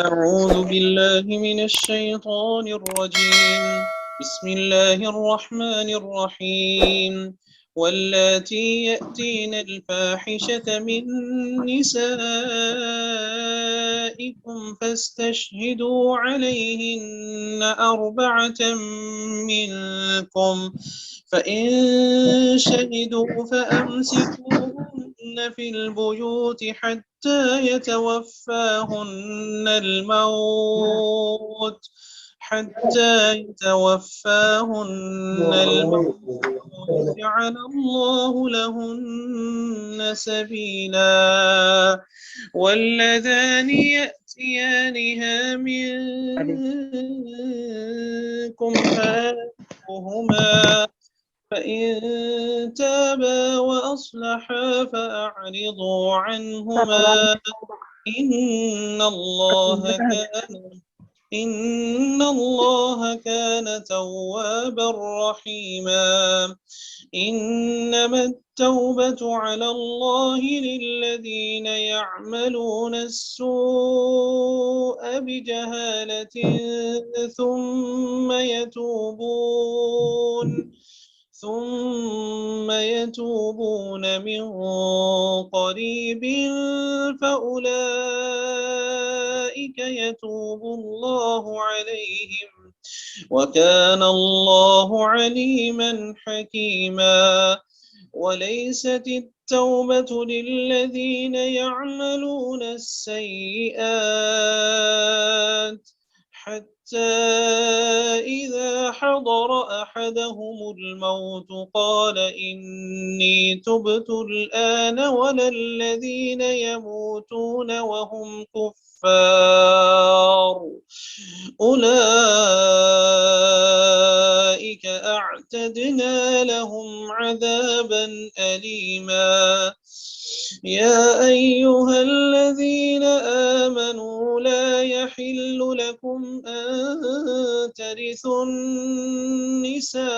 أعوذ بالله من الشيطان الرجيم. بسم الله الرحمن الرحيم. واللاتي يأتين الفاحشة من نسائكم فاستشهدوا عليهن أربعة منكم، فإن شهدوا فأمسكوهن في البيوت حتى يتوفاهن الموت ويجعل الله لهن سبيلا. واللذان يأتيانها منكم فآتوهما، فإن تابا وأصلحا فأعرضوا عنهما، إن الله كان توابا رحيما. إنما التوبة على الله للذين يعملون السوء بجهالة ثم يتوبون من قريب فأولئك يتوب الله عليهم، وكان الله عليما حكيما. وليست التوبة للذين يعملون السيئات حتى إذا حضر أحدهم الموت قال إني تبت الآن، ولا الذين يموتون وهم كفار أولئك أعتدنا لهم عذابا أليما. يا أيها الذين آمنوا لا يحل لكم أن ترثوا النساء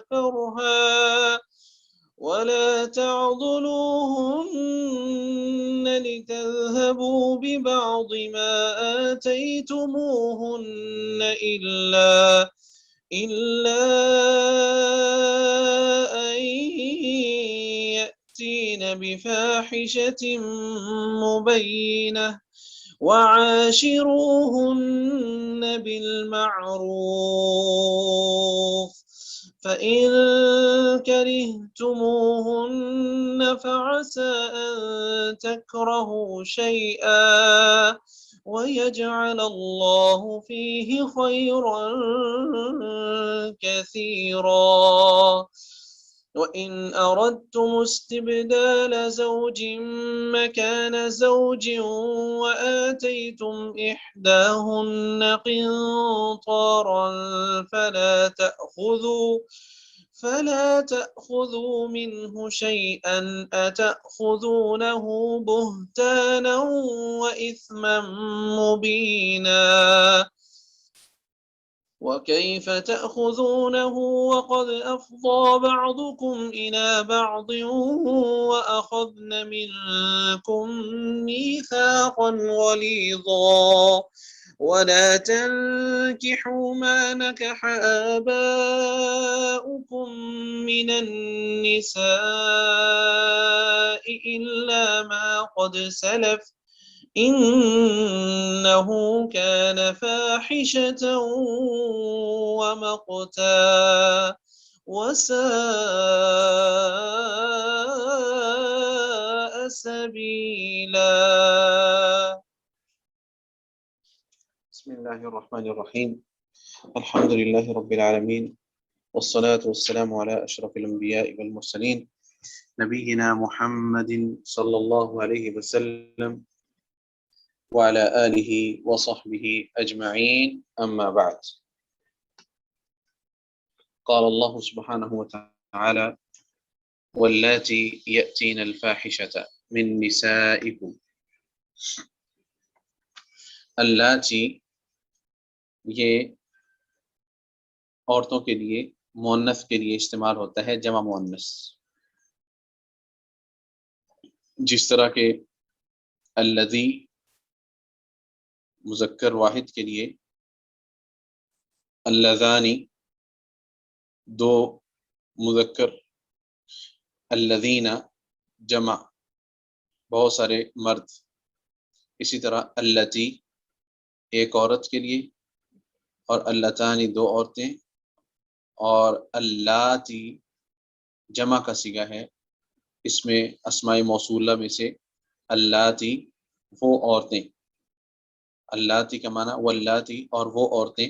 كرها ولا تعضلوهن لتذهبوا ببعض ما آتيتموهن إلا أن يأتين بفاحشة مبينة، وعاشروهن بالمعروف، فإن كرهتموهن فعسى أن تكرهوا شيئا ويجعل الله فيه خيرا كثيرا. وإن أردتم استبدال زوج مكان زوج وآتيتم إحداهن قنطارا فلا تأخذوا منه شيئا، أتأخذونه بهتانا وإثما مبينا. وكيف تأخذونه وقد أفضى بعضكم إلى بعض وأخذن منكم ميثاقا غليظا. ولا تنكحوا ما نكح آباؤكم من النساء إلا ما قد سلف، إنه كان فاحشة ومقتا وساء سبيلا. بسم الله الرحمن الرحيم. الحمد لله رب العالمين، والصلاة والسلام على أشرف الأنبياء والمرسلين نبينا محمد صلى الله عليه وسلم وعلى آله وصحبه أجمعين، أما بعد. قال الله سبحانه وتعالى: واللاتي يأتين الفاحشة من نسائكم. اللاتی یہ عورتوں کے لیے مؤنث کے لیے استعمال ہوتا ہے، جمع مؤنث، جس طرح کہ الذی مذکر واحد کے لیے اللذانی دو مذکر، الذین جمع بہت سارے مرد، اسی طرح اللتی ایک عورت کے لیے، اور اللتانی دو عورتیں، اور اللاتی جمع کا صیغہ ہے، اس میں اسماء موصولہ میں سے اللاتی وہ عورتیں، اللاتی کا معنی واللاتی اور وہ عورتیں،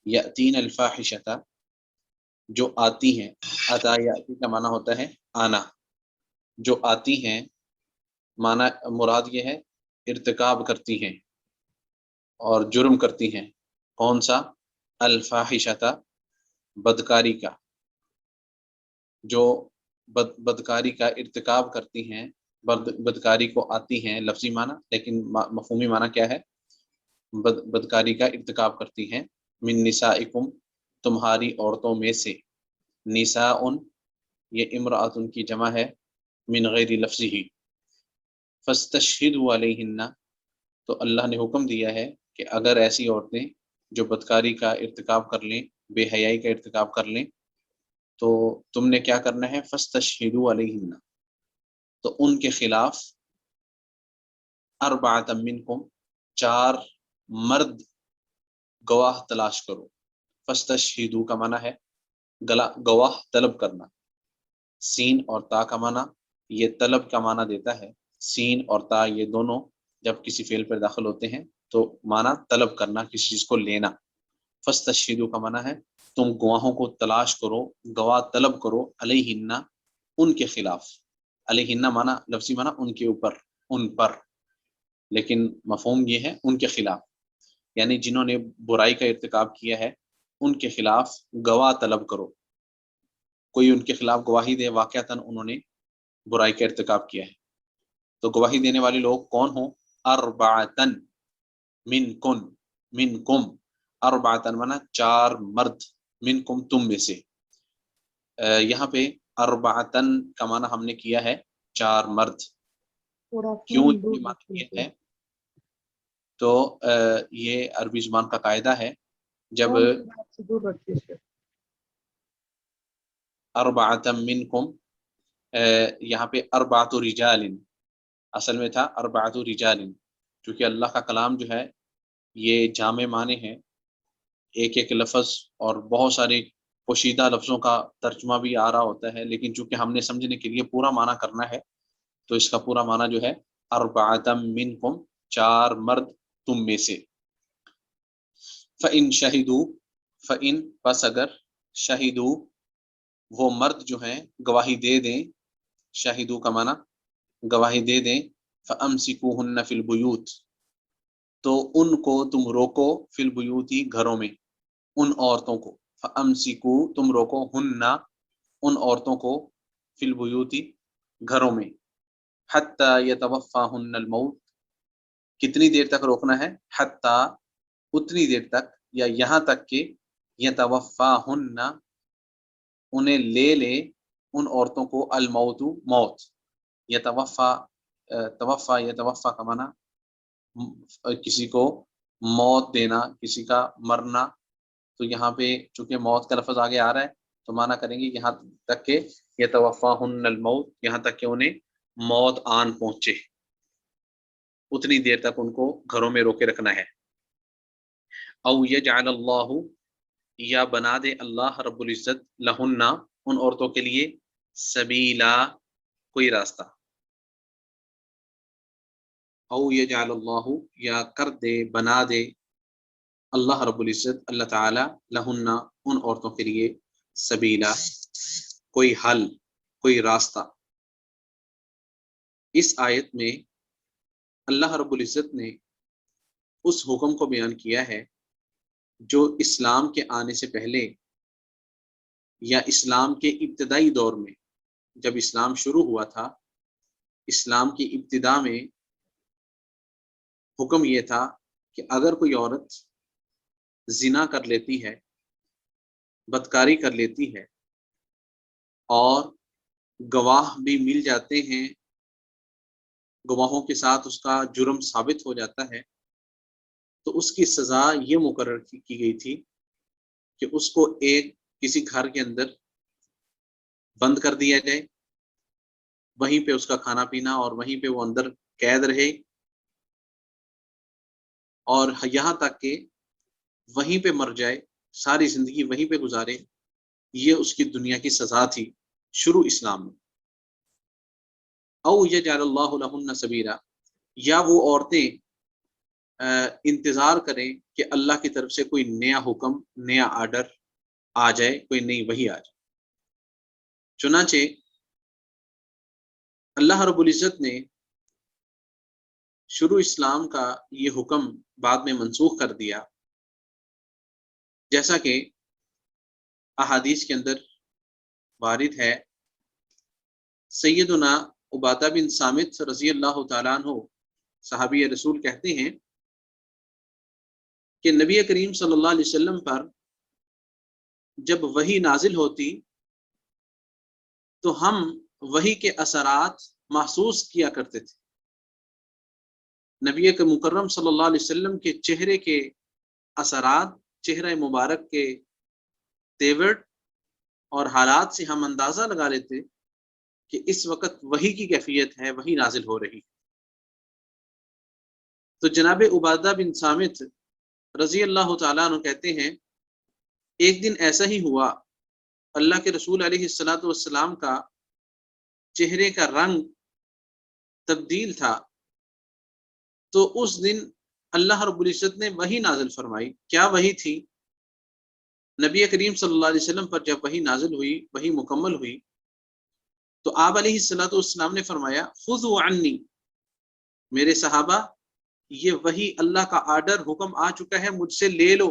یاتین الفاحشۃ جو آتی ہیں، اتا یاتی کا معنی ہوتا ہے آنا، جو آتی ہیں، معنی مراد یہ ہے ارتکاب کرتی ہیں اور جرم کرتی ہیں، کون سا؟ الفاحشۃ بدکاری کا، جو بدکاری کا ارتکاب کرتی ہیں، بدکاری کو آتی ہیں لفظی معنی، لیکن مفہومی معنی کیا ہے؟ بدکاری کا ارتکاب کرتی ہیں، من نسائکم تمہاری عورتوں میں سے، نساء یہ امرأۃ کی جمع ہے، من غیر لفظی، فاستشہدوا علیہن تو اللہ نے حکم دیا ہے کہ اگر ایسی عورتیں جو بدکاری کا ارتکاب کر لیں، بے حیائی کا ارتکاب کر لیں، تو تم نے کیا کرنا ہے؟ فاستشہدوا علیہن تو ان کے خلاف اربعۃ منکم چار مرد گواہ تلاش کرو، فاستشہدوا کا معنی ہے گواہ طلب کرنا، سین اور تا کا معنی یہ طلب کا معنی دیتا ہے، سین اور تا یہ دونوں جب کسی فعل پر داخل ہوتے ہیں تو معنی طلب کرنا، کسی چیز کو لینا، فاستشہدوا کا معنی ہے تم گواہوں کو تلاش کرو، گواہ طلب کرو، علیہن ان کے خلاف، علیہن معنی لفظی معنی ان کے اوپر، ان پر، لیکن مفہوم یہ ہے ان کے خلاف، یعنی جنہوں نے برائی کا ارتکاب کیا ہے ان کے خلاف گواہ طلب کرو، کوئی ان کے خلاف گواہی دے واقعتاً انہوں نے برائی کا ارتکاب کیا ہے، تو گواہی دینے والے لوگ کون ہوں؟ اربعتن منکم اربعتن مانا چار مرد، منکم تم میں سے، یہاں پہ اربعتن کا معنی ہم نے کیا ہے چار مرد، کیوں یہ معنی کیا ہے؟ تو یہ عربی زبان کا قاعدہ ہے، جب اربعۃ منکم یہاں پہ اربعۃ رجال اصل میں تھا اربعۃ رجال، چونکہ اللہ کا کلام جو ہے یہ جامع معنی ہے، ایک ایک لفظ اور بہت سارے پوشیدہ لفظوں کا ترجمہ بھی آ رہا ہوتا ہے، لیکن چونکہ ہم نے سمجھنے کے لیے پورا معنی کرنا ہے تو اس کا پورا معنی جو ہے اربعۃ منکم چار مرد تم میں سے، فَإِن شَهِدُوا فَإِن پس اگر شہیدو وہ مرد جو ہیں گواہی دے دیں، شاہدو کا معنی گواہی دے دیں، فَأَمْسِكُوهُنَّ فِي الْبُيُوتِ تو ان کو تم روکو، فی البیوتی گھروں میں، ان عورتوں کو، فَأَمْسِكُوا تم روکو، ہننا ان عورتوں کو، فی البیوتی گھروں میں، حَتَّى يَتَوَفَّاهُنَّ الْمَوْتُ کتنی دیر تک روکنا ہے؟ حتیٰ اتنی دیر تک یا یہاں تک کہ یتوفاہن انہیں لے لے ان عورتوں کو، الموت موت، یتوفا یتوفا کا معنی کسی کو موت دینا، کسی کا مرنا، تو یہاں پہ چونکہ موت کا لفظ آگے آ رہا ہے تو معنی کریں گے یہاں تک کہ یتوفاہن الموت، یہاں تک کہ انہیں موت آن پہنچے، اتنی دیر تک ان کو گھروں میں روکے رکھنا ہے، او یجعل اللہ یا بنا دے اللہ رب العزت لہن ان عورتوں کے لیے سبیلا کوئی راستہ، او یجعل اللہ یا کر دے بنا دے اللہ رب العزت اللہ تعالی لہن ان عورتوں کے لیے سبیلا کوئی حل، کوئی راستہ۔ اس آیت میں اللہ رب العزت نے اس حکم کو بیان کیا ہے جو اسلام کے آنے سے پہلے یا اسلام کے ابتدائی دور میں، جب اسلام شروع ہوا تھا، اسلام کی ابتدا میں حکم یہ تھا کہ اگر کوئی عورت زنا کر لیتی ہے، بدکاری کر لیتی ہے اور گواہ بھی مل جاتے ہیں، گواہوں کے ساتھ اس کا جرم ثابت ہو جاتا ہے، تو اس کی سزا یہ مقرر کی گئی تھی کہ اس کو ایک کسی گھر کے اندر بند کر دیا جائے، وہیں پہ اس کا کھانا پینا اور وہیں پہ وہ اندر قید رہے، اور یہاں تک کہ وہیں پہ مر جائے، ساری زندگی وہیں پہ گزارے۔ یہ اس کی دنیا کی سزا تھی شروع اسلام میں۔ او یجعل اللہ لہن سبیلا، یا وہ عورتیں انتظار کریں کہ اللہ کی طرف سے کوئی نیا حکم، نیا آرڈر آ جائے، کوئی نئی وحی آ جائے۔ چنانچہ اللہ رب العزت نے شروع اسلام کا یہ حکم بعد میں منسوخ کر دیا، جیسا کہ احادیث کے اندر وارد ہے۔ سیدنا عبادہ بن صامت رضی اللہ تعالیٰ عنہ صحابی رسول کہتے ہیں کہ نبی کریم صلی اللہ علیہ وسلم پر جب وحی نازل ہوتی تو ہم وحی کے اثرات محسوس کیا کرتے تھے۔ نبی مکرم صلی اللہ علیہ وسلم کے چہرے کے اثرات، چہرہ مبارک کے تیور اور حالات سے ہم اندازہ لگا لیتے کہ اس وقت وحی کی کیفیت ہے، وحی نازل ہو رہی۔ تو جناب عبادہ بن صامت رضی اللہ تعالیٰ عنہ کہتے ہیں ایک دن ایسا ہی ہوا، اللہ کے رسول علیہ الصلاۃ والسلام کا چہرے کا رنگ تبدیل تھا، تو اس دن اللہ رب العزت نے وحی نازل فرمائی۔ کیا وحی تھی؟ نبی کریم صلی اللہ علیہ وسلم پر جب وحی نازل ہوئی، وحی مکمل ہوئی، تو آپ علیہ الصلاۃ والسلام نے فرمایا خذوا عنی، میرے صحابہ یہ وحی اللہ کا آرڈر، حکم آ چکا ہے، مجھ سے لے لو۔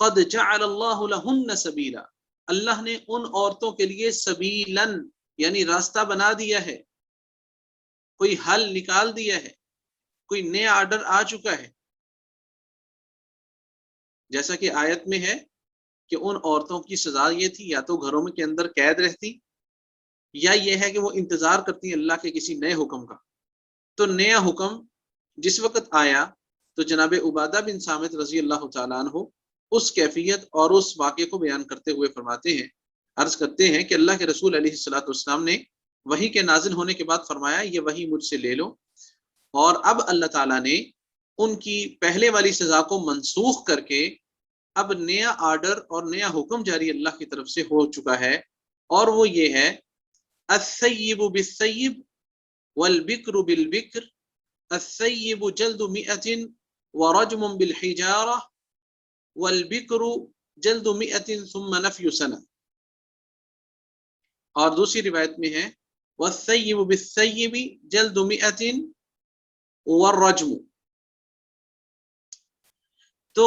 قد جعل اللہ لہن سبیلا، اللہ نے ان عورتوں کے لیے سبیلن یعنی راستہ بنا دیا ہے، کوئی حل نکال دیا ہے، کوئی نیا آرڈر آ چکا ہے۔ جیسا کہ آیت میں ہے کہ ان عورتوں کی سزا یہ تھی یا تو گھروں میں کے اندر قید رہتی، یا یہ ہے کہ وہ انتظار کرتی اللہ کے کسی نئے حکم کا۔ تو نیا حکم جس وقت آیا تو جناب عبادہ بن صامت رضی اللہ تعالیٰ عنہ اس کیفیت اور اس واقعے کو بیان کرتے ہوئے فرماتے ہیں، عرض کرتے ہیں کہ اللہ کے رسول علیہ الصلاۃ والسلام نے وحی کے نازل ہونے کے بعد فرمایا یہ وحی مجھ سے لے لو، اور اب اللہ تعالیٰ نے ان کی پہلے والی سزا کو منسوخ کر کے اب نیا آرڈر اور نیا حکم جاری اللہ کی طرف سے ہو چکا ہے، اور وہ یہ ہے الثیب بالثیب والبکر بالبکر، الثیب جلد 100 ورجم بالحجارہ والبکر جلد 100 ثم نفی سنہ۔ اور دوسری روایت میں ہے والثیب بالثیب جلد 100 والرجم۔ تو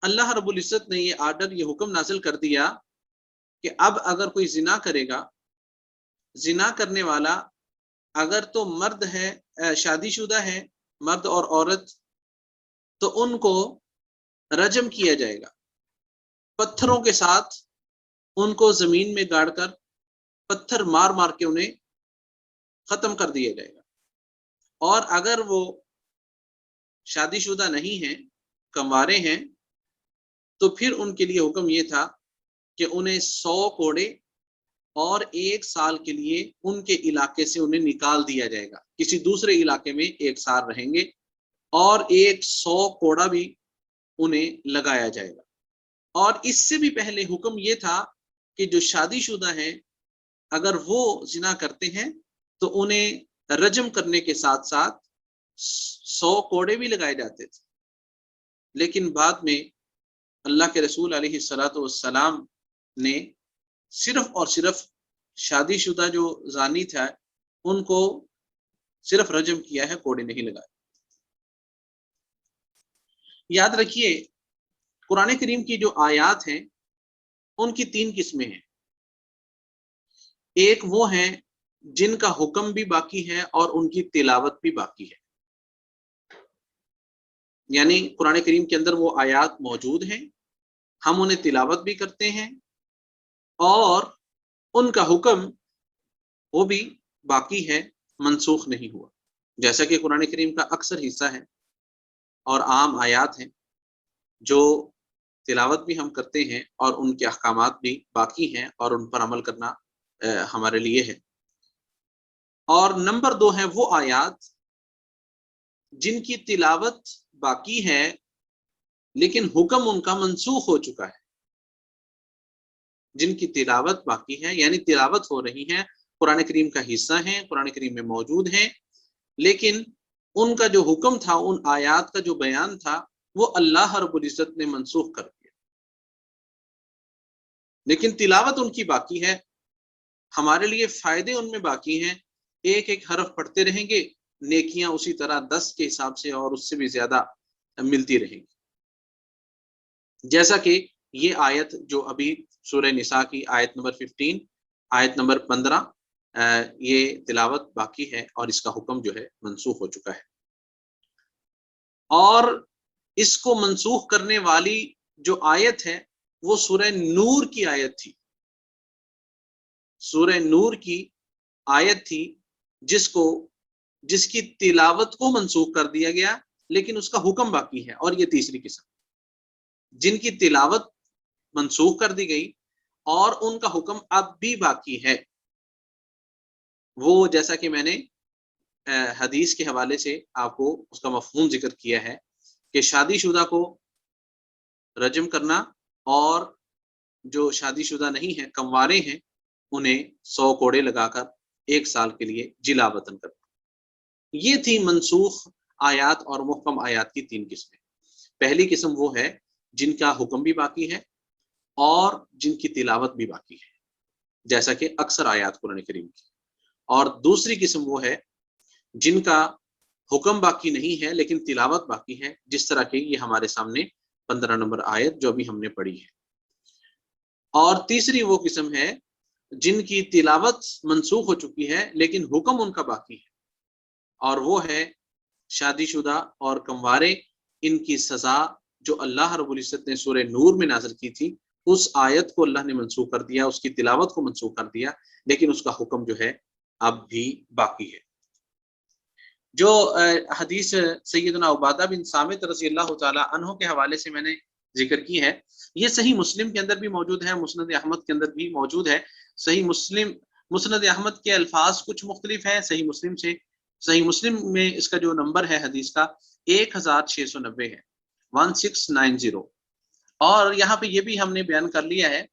اللہ رب العزت نے یہ آرڈر، یہ حکم نازل کر دیا کہ اب اگر کوئی زنا کرے گا، زنا کرنے والا اگر تو مرد ہے، شادی شدہ ہے، مرد اور عورت، تو ان کو رجم کیا جائے گا، پتھروں کے ساتھ ان کو زمین میں گاڑ کر پتھر مار مار کے انہیں ختم کر دیا جائے گا۔ اور اگر وہ شادی شدہ نہیں ہیں، کنوارے ہیں، تو پھر ان کے لیے حکم یہ تھا کہ انہیں 100 کوڑے اور 1 سال کے لیے ان کے علاقے سے انہیں نکال دیا جائے گا، کسی دوسرے علاقے میں 1 سال رہیں گے، اور 100 کوڑا بھی انہیں لگایا جائے گا۔ اور اس سے بھی پہلے حکم یہ تھا کہ جو شادی شدہ ہیں اگر وہ زنا کرتے ہیں تو انہیں رجم کرنے کے ساتھ ساتھ 100 کوڑے بھی لگائے جاتے تھے۔ لیکن بعد میں اللہ کے رسول علیہ الصلاۃ والسلام نے صرف اور صرف شادی شدہ جو زانی تھا ان کو صرف رجم کیا ہے، کوڑے نہیں لگائے۔ یاد رکھیے قرآن کریم کی جو آیات ہیں ان کی 3 قسمیں ہیں۔ ایک وہ ہیں جن کا حکم بھی باقی ہے اور ان کی تلاوت بھی باقی ہے، یعنی قرآن کریم کے اندر وہ آیات موجود ہیں، ہم انہیں تلاوت بھی کرتے ہیں، اور ان کا حکم وہ بھی باقی ہے، منسوخ نہیں ہوا، جیسا کہ قرآن کریم کا اکثر حصہ ہے۔ اور عام آیات ہیں جو تلاوت بھی ہم کرتے ہیں اور ان کے احکامات بھی باقی ہیں اور ان پر عمل کرنا ہمارے لیے ہے. اور نمبر 2 ہے وہ آیات جن کی تلاوت باقی ہے لیکن حکم ان کا منسوخ ہو چکا ہے. جن کی تلاوت باقی ہے یعنی تلاوت ہو رہی ہے، قرآن کریم کا حصہ ہیں، قرآن کریم میں موجود ہیں، لیکن ان کا جو حکم تھا، ان آیات کا جو بیان تھا، وہ اللہ رب العزت نے منسوخ کر دیا، لیکن تلاوت ان کی باقی ہے. ہمارے لیے فائدے ان میں باقی ہیں، ایک ایک حرف پڑھتے رہیں گے، نیکیاں اسی طرح 10 کے حساب سے اور اس سے بھی زیادہ ملتی رہیں گی. جیسا کہ یہ آیت جو ابھی سورہ نساء کی آیت نمبر 15، آیت نمبر 15، یہ تلاوت باقی ہے اور اس کا حکم جو ہے منسوخ ہو چکا ہے. اور اس کو منسوخ کرنے والی جو آیت ہے وہ سورہ نور کی آیت تھی. سورہ نور کی آیت تھی جس کی تلاوت کو منسوخ کر دیا گیا لیکن اس کا حکم باقی ہے. اور یہ تیسری قسم جن کی تلاوت منسوخ کر دی گئی اور ان کا حکم اب بھی باقی ہے، وہ جیسا کہ میں نے حدیث کے حوالے سے آپ کو اس کا مفہوم ذکر کیا ہے کہ شادی شدہ کو رجم کرنا اور جو شادی شدہ نہیں ہیں، کنوارے ہیں، انہیں 100 کوڑے لگا کر 1 سال کے لیے جلا وطن کرنا. یہ تھی منسوخ آیات اور محکم آیات کی 3 قسمیں. پہلی قسم وہ ہے جن کا حکم بھی باقی ہے اور جن کی تلاوت بھی باقی ہے، جیسا کہ اکثر آیات قرآن کریم کی. اور دوسری قسم وہ ہے جن کا حکم باقی نہیں ہے لیکن تلاوت باقی ہے، جس طرح کہ یہ ہمارے سامنے 15 نمبر آیت جو ابھی ہم نے پڑھی ہے. اور تیسری وہ قسم ہے جن کی تلاوت منسوخ ہو چکی ہے لیکن حکم ان کا باقی ہے، اور وہ ہے شادی شدہ اور کنوارے. ان کی سزا جو اللہ رب العزت نے سورہ نور میں نازل کی تھی، اس آیت کو اللہ نے منسوخ کر دیا، اس کی تلاوت کو منسوخ کر دیا، لیکن اس کا حکم جو ہے اب بھی باقی ہے. جو حدیث سیدنا عبادہ بن صامت رضی اللہ تعالی عنہ کے حوالے سے میں نے ذکر کی ہے، یہ صحیح مسلم کے اندر بھی موجود ہے، مسند احمد کے اندر بھی موجود ہے. مسند احمد کے الفاظ کچھ مختلف ہیں صحیح مسلم سے. صحیح مسلم میں اس کا جو نمبر ہے حدیث کا 1690 ہے، 1690. اور یہاں پہ یہ بھی ہم نے بیان کر لیا ہے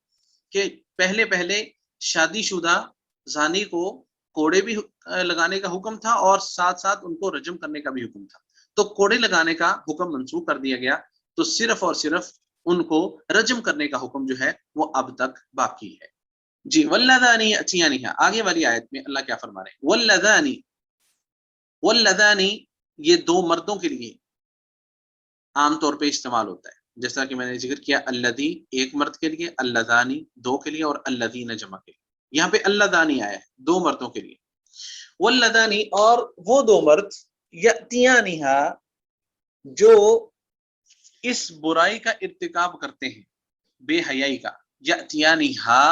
کہ پہلے شادی شدہ زانی کو کوڑے بھی لگانے کا حکم تھا اور ساتھ ساتھ ان کو رجم کرنے کا بھی حکم تھا. تو کوڑے لگانے کا حکم منسوخ کر دیا گیا، تو صرف اور صرف ان کو رجم کرنے کا حکم جو ہے وہ اب تک باقی ہے. جی واللذانی یأتیانہا، آگے والی آیت میں اللہ کیا فرما رہے ہیں؟ واللذانی یہ 2 مردوں کے لیے عام طور پہ استعمال ہوتا ہے، جیسا کہ میں نے ذکر کیا الذی ایک مرد کے لیے، اللذانی 2 کے لیے، اور الذین جمع کے لیے. یہاں پہ اللذانی آیا ہے 2 مردوں کے لیے. واللذانی اور وہ 2 مرد یأتیانہا جو اس برائی کا ارتکاب کرتے ہیں، بے حیائی کا. یأتیانہا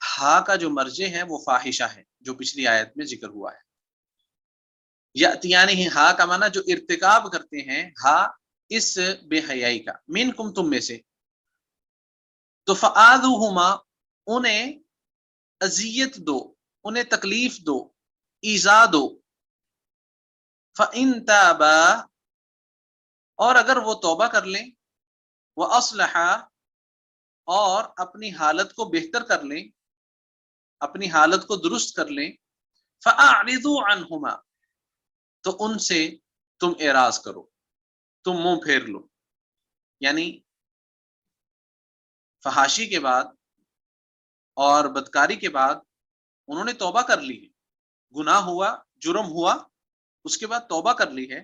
ہا کا جو مرجع ہے وہ فاحشہ ہے جو پچھلی آیت میں ذکر ہوا ہے. یأتیانہ ہا کا معنی جو ارتکاب کرتے ہیں، ہا اس بے حیائی کا، منکم تم میں سے. تو فآذوہما انہیں اذیت دو، انہیں تکلیف دو، ایذا دو. فإن تابا اور اگر وہ توبہ کر لیں، وأصلحا اور اپنی حالت کو بہتر کر لیں، اپنی حالت کو درست کر لیں، فأعرضوا عنہما تو ان سے تم اعراض کرو، تم منہ پھیر لو. یعنی فحاشی کے بعد اور بدکاری کے بعد انہوں نے توبہ کر لی ہے، گناہ ہوا، جرم ہوا، اس کے بعد توبہ کر لی ہے،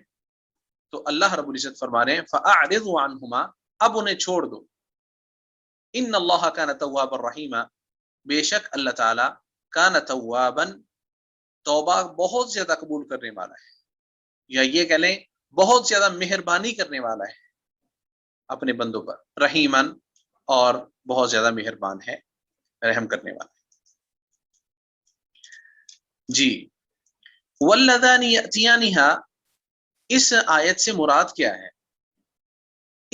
تو اللہ رب العزت فرما رہے ہیں فأعرضوا عنہما، اب انہیں چھوڑ دو. ان اللہ کان توابا رحیما، بے شک اللہ تعالی کان توابا توبہ بہت زیادہ قبول کرنے والا ہے، یا یہ کہہ لیں بہت زیادہ مہربانی کرنے والا ہے اپنے بندوں پر، رحیمن اور بہت زیادہ مہربان ہے، رحم کرنے والا ہے. جی واللذان یأتیانہا اس آیت سے مراد کیا ہے؟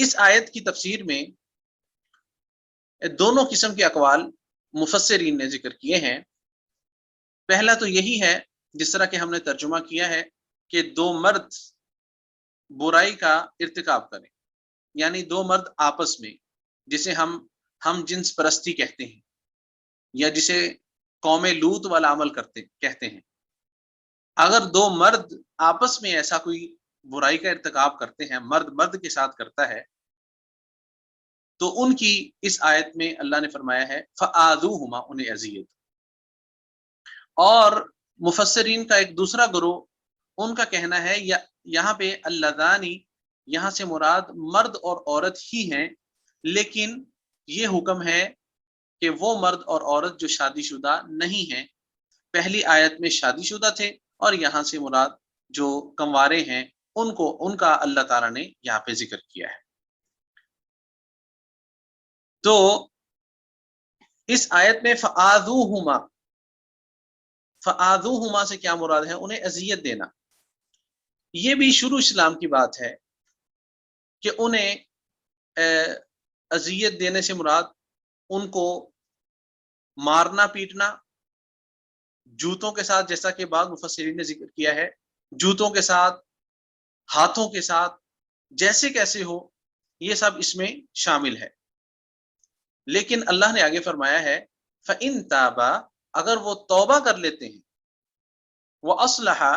اس آیت کی تفسیر میں دونوں قسم کے اقوال مفسرین نے ذکر کیے ہیں۔ پہلا تو یہی ہے جس طرح کہ ہم نے ترجمہ کیا ہے کہ دو مرد برائی کا ارتکاب کریں، یعنی دو مرد آپس میں، جسے ہم جنس پرستی کہتے ہیں، یا جسے قوم لوط والا عمل کہتے ہیں۔ اگر دو مرد آپس میں ایسا کوئی برائی کا ارتکاب کرتے ہیں، مرد مرد کے ساتھ کرتا ہے، تو ان کی اس آیت میں اللہ نے فرمایا ہے فآذوہما، انہیں اذیت۔ اور مفسرین کا ایک دوسرا گروہ، ان کا کہنا ہے یہاں پہ اللذانی، یہاں سے مراد مرد اور عورت ہی ہیں، لیکن یہ حکم ہے کہ وہ مرد اور عورت جو شادی شدہ نہیں ہیں۔ پہلی آیت میں شادی شدہ تھے، اور یہاں سے مراد جو کنوارے ہیں ان کا اللہ تعالیٰ نے یہاں پہ ذکر کیا ہے۔ تو اس آیت میں فآذوہما، فآذوہما سے کیا مراد ہے؟ انہیں اذیت دینا۔ یہ بھی شروع اسلام کی بات ہے کہ انہیں اذیت دینے سے مراد ان کو مارنا پیٹنا، جوتوں کے ساتھ، جیسا کہ بعض مفسرین نے ذکر کیا ہے، جوتوں کے ساتھ، ہاتھوں کے ساتھ، جیسے کیسے ہو، یہ سب اس میں شامل ہے۔ لیکن اللہ نے آگے فرمایا ہے فَإِن تَابَا، اگر وہ توبہ کر لیتے ہیں، وَأَصْلَحَا،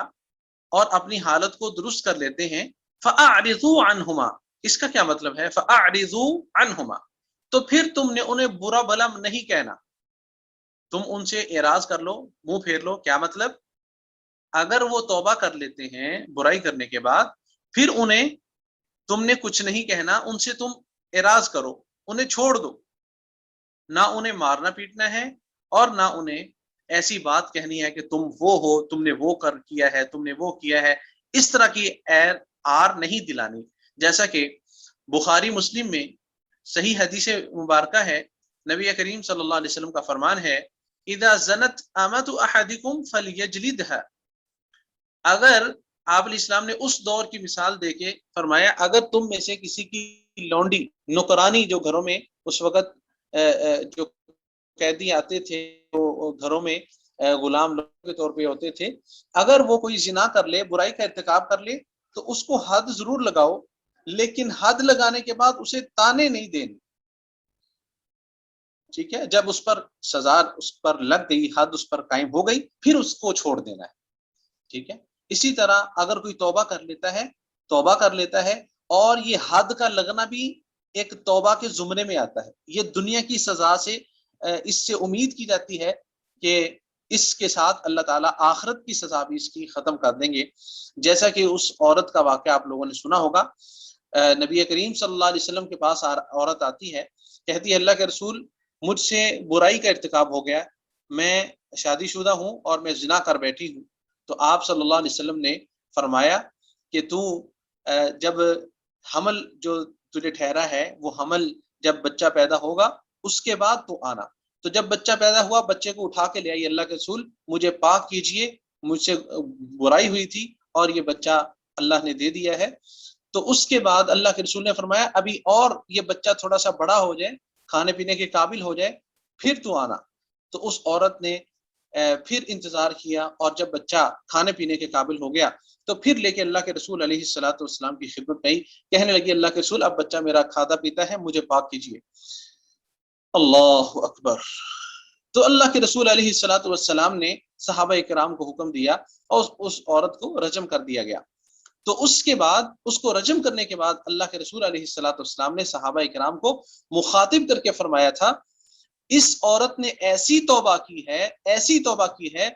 اور اپنی حالت کو درست کر لیتے ہیں، فَأَعْرِضُوا عَنْهُمَا، اس کا کیا مطلب ہے؟ فَأَعْرِضُوا عَنْهُمَا، تو پھر تم نے انہیں برا بھلا نہیں کہنا، تم ان سے اعراض کر لو، منہ پھیر لو۔ کیا مطلب؟ اگر وہ توبہ کر لیتے ہیں برائی کرنے کے بعد، پھر انہیں تم نے کچھ نہیں کہنا، ان سے تم اعراض کرو، انہیں چھوڑ دو، نہ انہیں مارنا پیٹنا ہے، اور نہ انہیں ایسی بات کہنی ہے کہ تم وہ ہو، تم نے وہ کیا ہے، تم نے وہ کیا ہے، اس طرح کی آر نہیں دلانی۔ جیسا کہ بخاری مسلم میں صحیح حدیث مبارکہ ہے، نبی کریم صلی اللہ علیہ وسلم کا فرمان ہے اذا زنت امت احدکم فلیجلدها، اگر آپ علیہ السلام نے اس دور کی مثال دے کے فرمایا اگر تم میں سے کسی کی لونڈی، نوکرانی، جو گھروں میں اس وقت جو قیدی آتے تھے، وہ گھروں میں غلام لوگوں کے طور پہ ہوتے تھے، اگر وہ کوئی زنا کر لے، برائی کا ارتکاب کر لے، تو اس کو حد ضرور لگاؤ، لیکن حد لگانے کے بعد اسے تانے نہیں دینے، ٹھیک ہے؟ جب اس پر سزا اس پر لگ گئی، حد اس پر قائم ہو گئی، پھر اس کو چھوڑ دینا ہے، ٹھیک ہے؟ اسی طرح اگر کوئی توبہ کر لیتا ہے، اور یہ حد کا لگنا بھی ایک توبہ کے زمرے میں آتا ہے۔ یہ دنیا کی سزا سے اس سے امید کی جاتی ہے کہ اس کے ساتھ اللہ تعالیٰ آخرت کی سزا بھی اس کی ختم کر دیں گے، جیسا کہ اس عورت کا واقعہ آپ لوگوں نے سنا ہوگا۔ نبی کریم صلی اللہ علیہ وسلم کے پاس عورت آتی ہے، کہتی ہے اللہ کے رسول مجھ سے برائی کا ارتکاب ہو گیا، میں شادی شدہ ہوں اور میں زنا کر بیٹھی ہوں۔ تو آپ صلی اللہ علیہ وسلم نے فرمایا کہ تو جب حمل جو تجھے ٹھہرا ہے، وہ حمل جب بچہ پیدا ہوگا اس کے بعد تو آنا۔ تو جب بچہ پیدا ہوا، بچے کو اٹھا کے لے آئی، اللہ کے رسول مجھے پاک کیجئے، مجھ سے برائی ہوئی تھی اور یہ بچہ اللہ نے دے دیا ہے۔ تو اس کے بعد اللہ کے رسول نے فرمایا ابھی اور یہ بچہ تھوڑا سا بڑا ہو جائے، کھانے پینے کے قابل ہو جائے، پھر تو آنا۔ تو اس عورت نے پھر انتظار کیا، اور جب بچہ کھانے پینے کے قابل ہو گیا تو پھر لے کے اللہ کے رسول علیہ الصلوۃ والسلام کی خدمت میں کہنے لگی اللہ کے رسول اب بچہ میرا کھاتا پیتا ہے، مجھے پاک کیجیے۔ اللہ اکبر۔ تو اللہ کے رسول علیہ الصلوۃ والسلام نے صحابہ کرام کو حکم دیا اور اس عورت کو رجم کر دیا گیا۔ تو اس کے بعد، اس کو رجم کرنے کے بعد اللہ کے رسول علیہ الصلوۃ والسلام نے صحابہ کرام کو مخاطب کر کے فرمایا تھا اس عورت نے ایسی توبہ کی ہے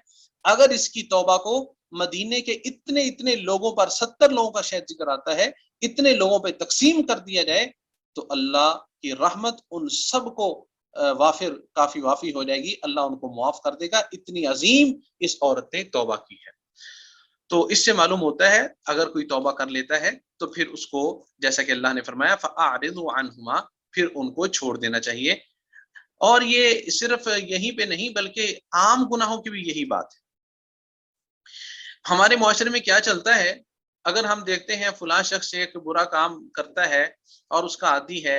اگر اس کی توبہ کو مدینے کے اتنے لوگوں پر، 70 لوگوں کا شاید ذکر آتا ہے، اتنے لوگوں پہ تقسیم کر دیا جائے تو اللہ کی رحمت ان سب کو کافی وافی ہو جائے گی، اللہ ان کو معاف کر دے گا، اتنی عظیم اس عورت نے توبہ کی ہے۔ تو اس سے معلوم ہوتا ہے اگر کوئی توبہ کر لیتا ہے تو پھر اس کو، جیسا کہ اللہ نے فرمایا فَأَعْرِضُوا عَنْهُمَا، پھر ان کو چھوڑ دینا چاہیے۔ اور یہ صرف یہیں پہ نہیں بلکہ عام گناہوں کی بھی یہی بات ہے۔ ہمارے معاشرے میں کیا چلتا ہے، اگر ہم دیکھتے ہیں فلاں شخص ایک برا کام کرتا ہے اور اس کا عادی ہے،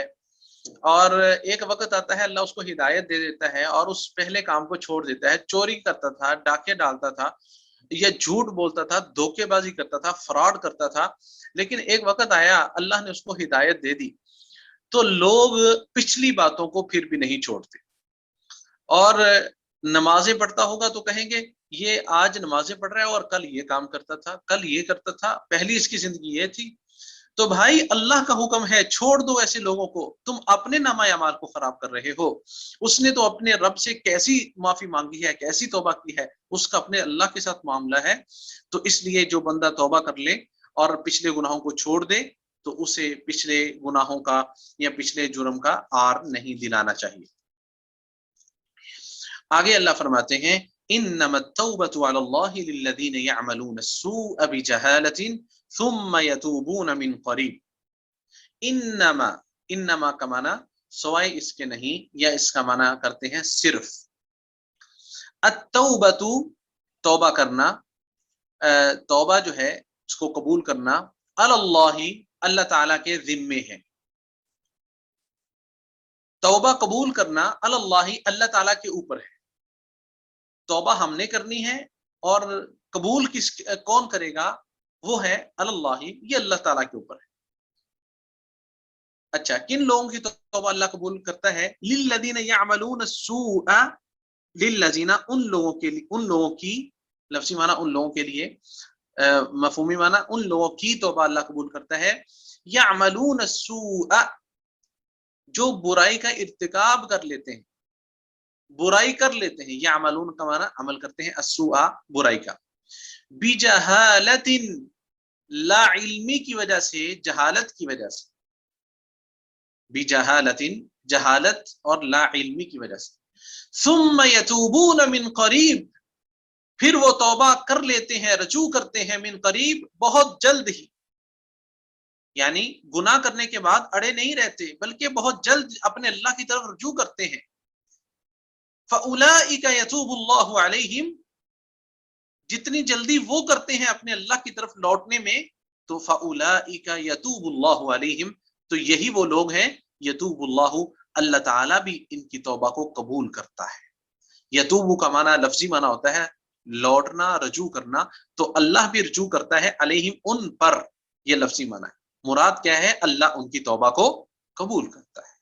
اور ایک وقت آتا ہے اللہ اس کو ہدایت دے دیتا ہے اور اس پہلے کام کو چھوڑ دیتا ہے، چوری کرتا تھا، ڈاکے ڈالتا تھا یا جھوٹ بولتا تھا، دھوکے بازی کرتا تھا، فراڈ کرتا تھا، لیکن ایک وقت آیا اللہ نے اس کو ہدایت دے دی، تو لوگ پچھلی باتوں کو پھر بھی نہیں چھوڑتے، اور نمازیں پڑھتا ہوگا تو کہیں گے یہ آج نمازیں پڑھ رہا ہے اور کل یہ کام کرتا تھا، کل یہ کرتا تھا، پہلی اس کی زندگی یہ تھی۔ تو بھائی اللہ کا حکم ہے چھوڑ دو ایسے لوگوں کو، تم اپنے نامہ اعمال کو خراب کر رہے ہو۔ اس نے تو اپنے رب سے کیسی معافی مانگی ہے، کیسی توبہ کی ہے، اس کا اپنے اللہ کے ساتھ معاملہ ہے، تو اس لیے جو بندہ توبہ کر لے اور پچھلے گناہوں کو چھوڑ دے تو اسے پچھلے گناہوں کا یا پچھلے جرم کا عار نہیں دلانا چاہیے۔ آگے اللہ فرماتے ہیں انما التوبۃ علی اللہ للذین یعملون السوء بجہالۃ ثم یتوبون من قریب۔ انما کا معنی سوائے اس کے نہیں، یا اس کا معنی کرتے ہیں صرف۔ التوبۃ توبہ کرنا، توبہ جو ہے اس کو قبول کرنا، علی اللہ اللہ تعالیٰ کے ذمے ہے۔ توبہ قبول کرنا علی اللہ اللہ تعالیٰ کے اوپر ہے، توبہ ہم نے کرنی ہے، اور قبول کون کرے گا؟ وہ ہے اللہ، یہ اللہ تعالیٰ کے اوپر ہے۔ اچھا، کن لوگوں کی توبہ اللہ قبول کرتا ہے؟ للذین یعملون السوء، للذین ان لوگوں کی لفظی معنی ان لوگوں کے لیے، مفہومی معنی ان لوگوں کی توبہ اللہ قبول کرتا ہے، یعملون السوء جو برائی کا ارتکاب کر لیتے ہیں، برائی کر لیتے ہیں، یعملون کا معنی عمل کرتے ہیں، السوء برائی کا، بجہالت لا علمی کی وجہ سے، جہالت کی وجہ سے، بجہالت جہالت اور لا علمی کی وجہ سے، ثم یتوبون من قریب پھر وہ توبہ کر لیتے ہیں، رجوع کرتے ہیں، من قریب بہت جلد ہی، یعنی گناہ کرنے کے بعد اڑے نہیں رہتے بلکہ بہت جلد اپنے اللہ کی طرف رجوع کرتے ہیں۔ فَأُولَئِكَ يَتُوبُ اللَّهُ عَلَيْهِمْ جتنی جلدی وہ کرتے ہیں اپنے اللہ کی طرف لوٹنے میں، تو فَأُولَئِكَ يَتُوبُ اللَّهُ عَلَيْهِمْ تو یہی وہ لوگ ہیں، یتوب اللہ اللہ تعالیٰ بھی ان کی توبہ کو قبول کرتا ہے۔ یتوب کا معنی لفظی معنی ہوتا ہے لوٹنا، رجوع کرنا، تو اللہ بھی رجوع کرتا ہے علیہم ان پر، یہ لفظی معنی ہے۔ مراد کیا ہے؟ اللہ ان کی توبہ کو قبول کرتا ہے۔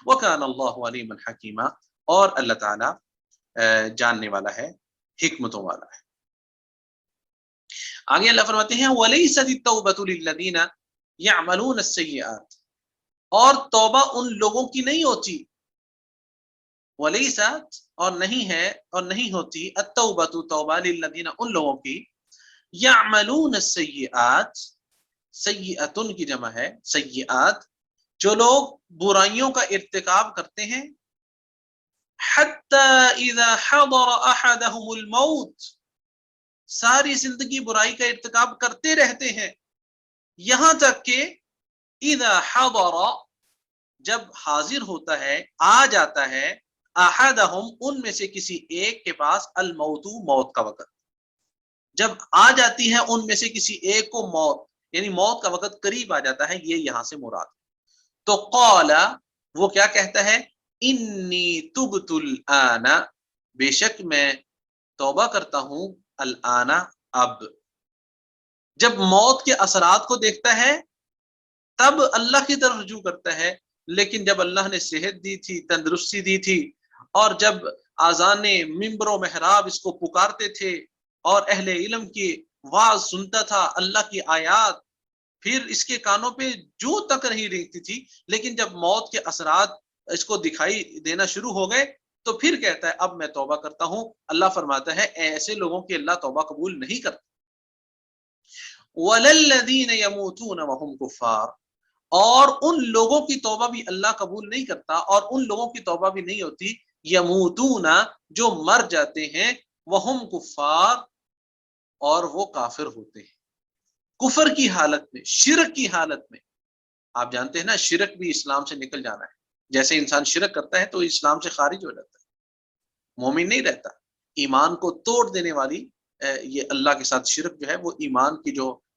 وَكَانَ اللَّهُ عَلِيمًا حَكِيمًا اور اللہ تعالیٰ جاننے والا ہے، حکمتوں والا ہے۔ آگے اللہ فرماتے ہیں وَلَيْسَتِ التَّوْبَةُ لِلَّذِينَ يَعْمَلُونَ السَّيِّئَاتِ اور توبہ ان لوگوں کی نہیں ہوتی، وَلَيْسَتْ اور نہیں ہے اور نہیں ہوتی، التَّوْبَةُ توبہ لِلَّذِينَ ان لوگوں کی، يَعْمَلُونَ السَّيِّئَاتِ سیئتن کی جمع ہے سیئات، جو لوگ برائیوں کا ارتکاب کرتے ہیں، حتی اذا حضر احدهم الموت ساری زندگی برائی کا ارتکاب کرتے رہتے ہیں، یہاں تک کہ اذا حضر جب حاضر ہوتا ہے، آ جاتا ہے، احدهم ان میں سے کسی ایک کے پاس، الموت موت کا وقت جب آ جاتی ہے ان میں سے کسی ایک کو موت، یعنی موت کا وقت قریب آ جاتا ہے، یہ یہاں سے مراد۔ تو قال وہ کیا کہتا ہے؟ انی تبت الآن بے شک میں توبہ کرتا ہوں، الآن اب، جب موت کے اثرات کو دیکھتا ہے تب اللہ کی طرف رجوع کرتا ہے، لیکن جب اللہ نے صحت دی تھی، تندرستی دی تھی، اور جب آذان منبر و محراب اس کو پکارتے تھے اور اہل علم کی واعظ سنتا تھا، اللہ کی آیات پھر اس کے کانوں پہ جو تک نہیں رہتی تھی، لیکن جب موت کے اثرات اس کو دکھائی دینا شروع ہو گئے تو پھر کہتا ہے اب میں توبہ کرتا ہوں۔ اللہ فرماتا ہے ایسے لوگوں کی اللہ توبہ قبول نہیں کرتا۔ وَلَلَّذِينَ يَمُوتُونَ وَهُمْ كُفَّارٌ اور ان لوگوں کی توبہ بھی اللہ قبول نہیں کرتا، اور ان لوگوں کی توبہ بھی نہیں ہوتی، یموتون جو مر جاتے ہیں، وہم کفار اور وہ کافر ہوتے ہیں، کفر کی حالت میں، شرک کی حالت میں۔ آپ جانتے ہیں نا شرک بھی اسلام سے نکل جانا ہے، جیسے انسان شرک کرتا ہے تو اسلام سے خارج ہو جاتا ہے، مومن نہیں رہتا۔ ایمان کو توڑ دینے والی یہ اللہ کے ساتھ شرک جو ہے وہ ایمان کی جو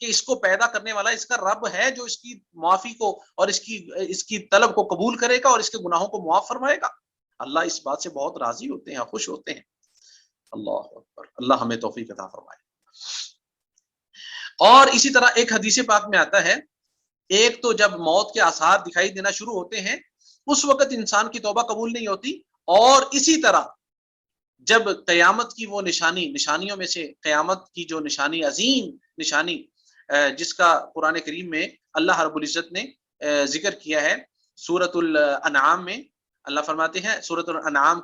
کہ اس کو پیدا کرنے والا اس کا رب ہے جو اس کی معافی کو اور اس کی طلب کو قبول کرے گا اور اس کے گناہوں کو معاف فرمائے گا. اللہ اس بات سے بہت راضی ہوتے ہیں، خوش ہوتے ہیں. اللہ اکبر، اللہ ہمیں توفیق عطا فرمائے. اور اسی طرح ایک حدیث پاک میں آتا ہے، ایک تو جب موت کے آثار دکھائی دینا شروع ہوتے ہیں اس وقت انسان کی توبہ قبول نہیں ہوتی، اور اسی طرح جب قیامت کی وہ نشانیوں میں سے قیامت کی جو نشانی، عظیم نشانی جس کا قرآن کریم میں اللہ رب العزت نے ذکر کیا ہے سورۃ الانعام میں. اللہ فرماتے ہیں، سورۃ الانعام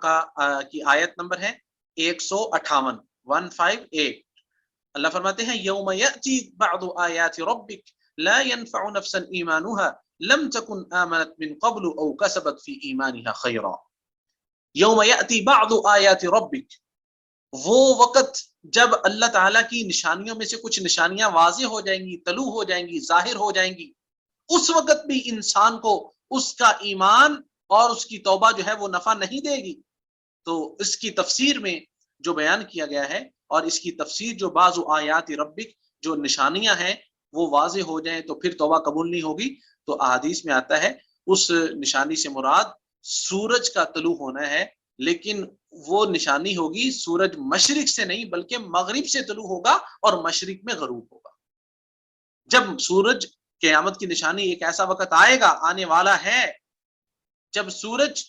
کی آیت نمبر ہے 158 158. اللہ فرماتے ہیں یوم یأتی بعض آیات ربک لا ينفع نفسا ایمانها لم تكن آمنت من قبل او کسبت فی ایمانها خیرا. یوم یأتی بعض آیات ربک، وہ وقت جب اللہ تعالیٰ کی نشانیوں میں سے کچھ نشانیاں واضح ہو جائیں گی، طلوع ہو جائیں گی، ظاہر ہو جائیں گی، اس وقت بھی انسان کو اس کا ایمان اور اس کی توبہ جو ہے وہ نفع نہیں دے گی. تو اس کی تفسیر میں جو بیان کیا گیا ہے، اور اس کی تفسیر جو بعض آیات ربک، جو نشانیاں ہیں وہ واضح ہو جائیں تو پھر توبہ قبول نہیں ہوگی. تو احادیث میں آتا ہے اس نشانی سے مراد سورج کا طلوع ہونا ہے، لیکن وہ نشانی ہوگی سورج مشرق سے نہیں بلکہ مغرب سے طلوع ہوگا اور مشرق میں غروب ہوگا. جب سورج، قیامت کی نشانی ایک ایسا وقت آئے گا، آنے والا ہے، جب سورج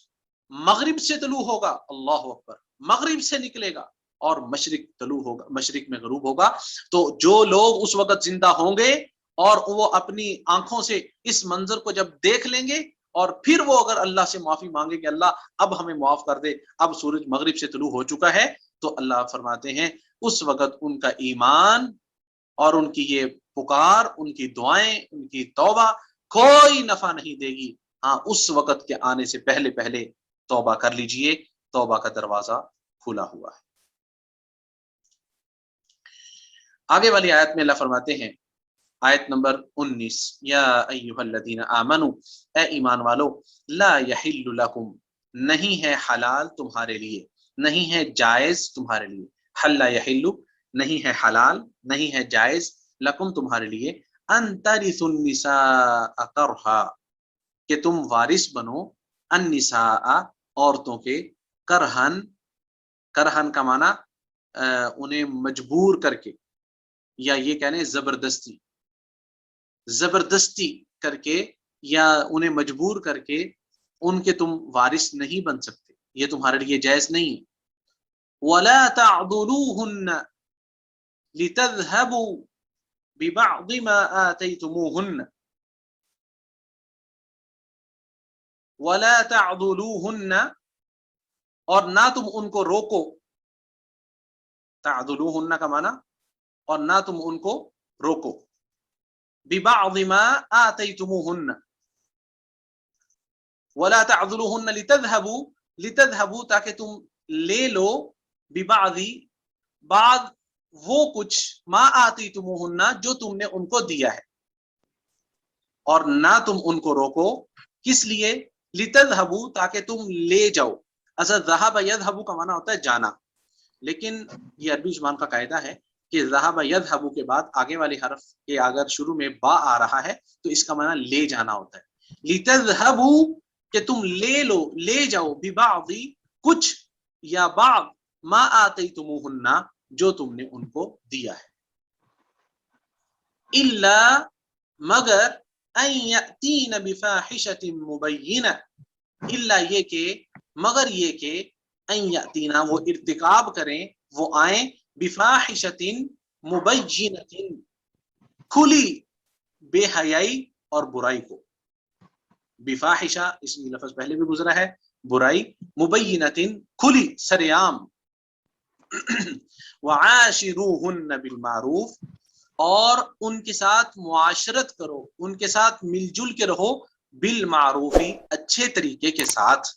مغرب سے طلوع ہوگا، اللہ اکبر، مغرب سے نکلے گا اور مشرق طلوع ہوگا، مشرق میں غروب ہوگا. تو جو لوگ اس وقت زندہ ہوں گے اور وہ اپنی آنکھوں سے اس منظر کو جب دیکھ لیں گے اور پھر وہ اگر اللہ سے معافی مانگے کہ اللہ اب ہمیں معاف کر دے، اب سورج مغرب سے طلوع ہو چکا ہے، تو اللہ فرماتے ہیں اس وقت ان کا ایمان اور ان کی یہ پکار، ان کی دعائیں، ان کی توبہ کوئی نفع نہیں دے گی. ہاں، اس وقت کے آنے سے پہلے پہلے توبہ کر لیجئے، توبہ کا دروازہ کھلا ہوا ہے. آگے والی آیت میں اللہ فرماتے ہیں، آیت نمبر 19، یا ایھا الذین آمنوا، اے ایمان والو، لا یحل لکم، نہیں ہے حلال تمہارے لیے، نہیں ہے جائز تمہارے لیے، حل یحل، نہیں ہے حلال، نہیں ہے جائز، لکم تمہارے لیے، ان ترثوا النساء کرہا، کہ تم وارث بنو، النساء عورتوں کے، کرہن، کرہن کا معنی انہیں مجبور کر کے، یا یہ کہنے زبردستی، زبردستی کر کے یا انہیں مجبور کر کے ان کے تم وارث نہیں بن سکتے، یہ تمہارے لیے جائز نہیں ہے. وَلَا تَعْضُلُوهُنَّ لِتَذْهَبُوا بِبَعْضِ مَا آتَيْتُمُوهُنَّ، وَلَا تَعْضُلُوهُنَّ، اور نہ تم ان کو روکو، تعضلوهن کا معنی، اور نہ تم ان کو روکو، بِبَعْضِ مَا آتَيْتُمُوهُنَّ، وَلَا تَعْضُلُوهُنَّ لِتَذْهَبُوا، لِتَذْهَبُوا تاکہ تم لے لو، بِبَعْضِ بعض وہ کچھ، ما آتَيْتُمُوهُنَّ جو تم نے ان کو دیا ہے، اور نہ تم ان کو روکو، کس لیے، لِتَذْهَبُوا تاکہ تم لے جاؤ. اصل ذهب يذهب کا معنی ہوتا ہے جانا، لیکن یہ عربی زبان کا قاعدہ ہے کہ ذهب يذهب کے بعد آگے والے حرف کے اگر شروع میں با آ رہا ہے تو اس کا معنی لے جانا ہوتا ہے. لِتَذْهَبُوا کہ تم لے لو، لے جاؤ، بِبَعْضِ کچھ، یا بعض، ما آتَيْتُمُوهُنَّ جو تم نے ان کو دیا ہے. إِلَّا مگر، أَن يَأْتِينَ بِفَاحِشَةٍ مُبَيِّنَةٍ، إِلَّا یہ کہ، مگر یہ کہ، أَن يَأْتِينَ وہ ارتکاب کریں، وہ آئیں، بِفَاحِشَةٍ مُبَيِّنَةٍ کھلی بے حیائی اور برائی کو. بفاحشہ اس میں لفظ پہلے بھی گزرا ہے، برائی، مبینۃ کھلی سریعام، وعاشروہن بالمعروف اور ان کے ساتھ معاشرت کرو، ان کے ساتھ مل جل کے رہو، بالمعروف اچھے طریقے کے ساتھ.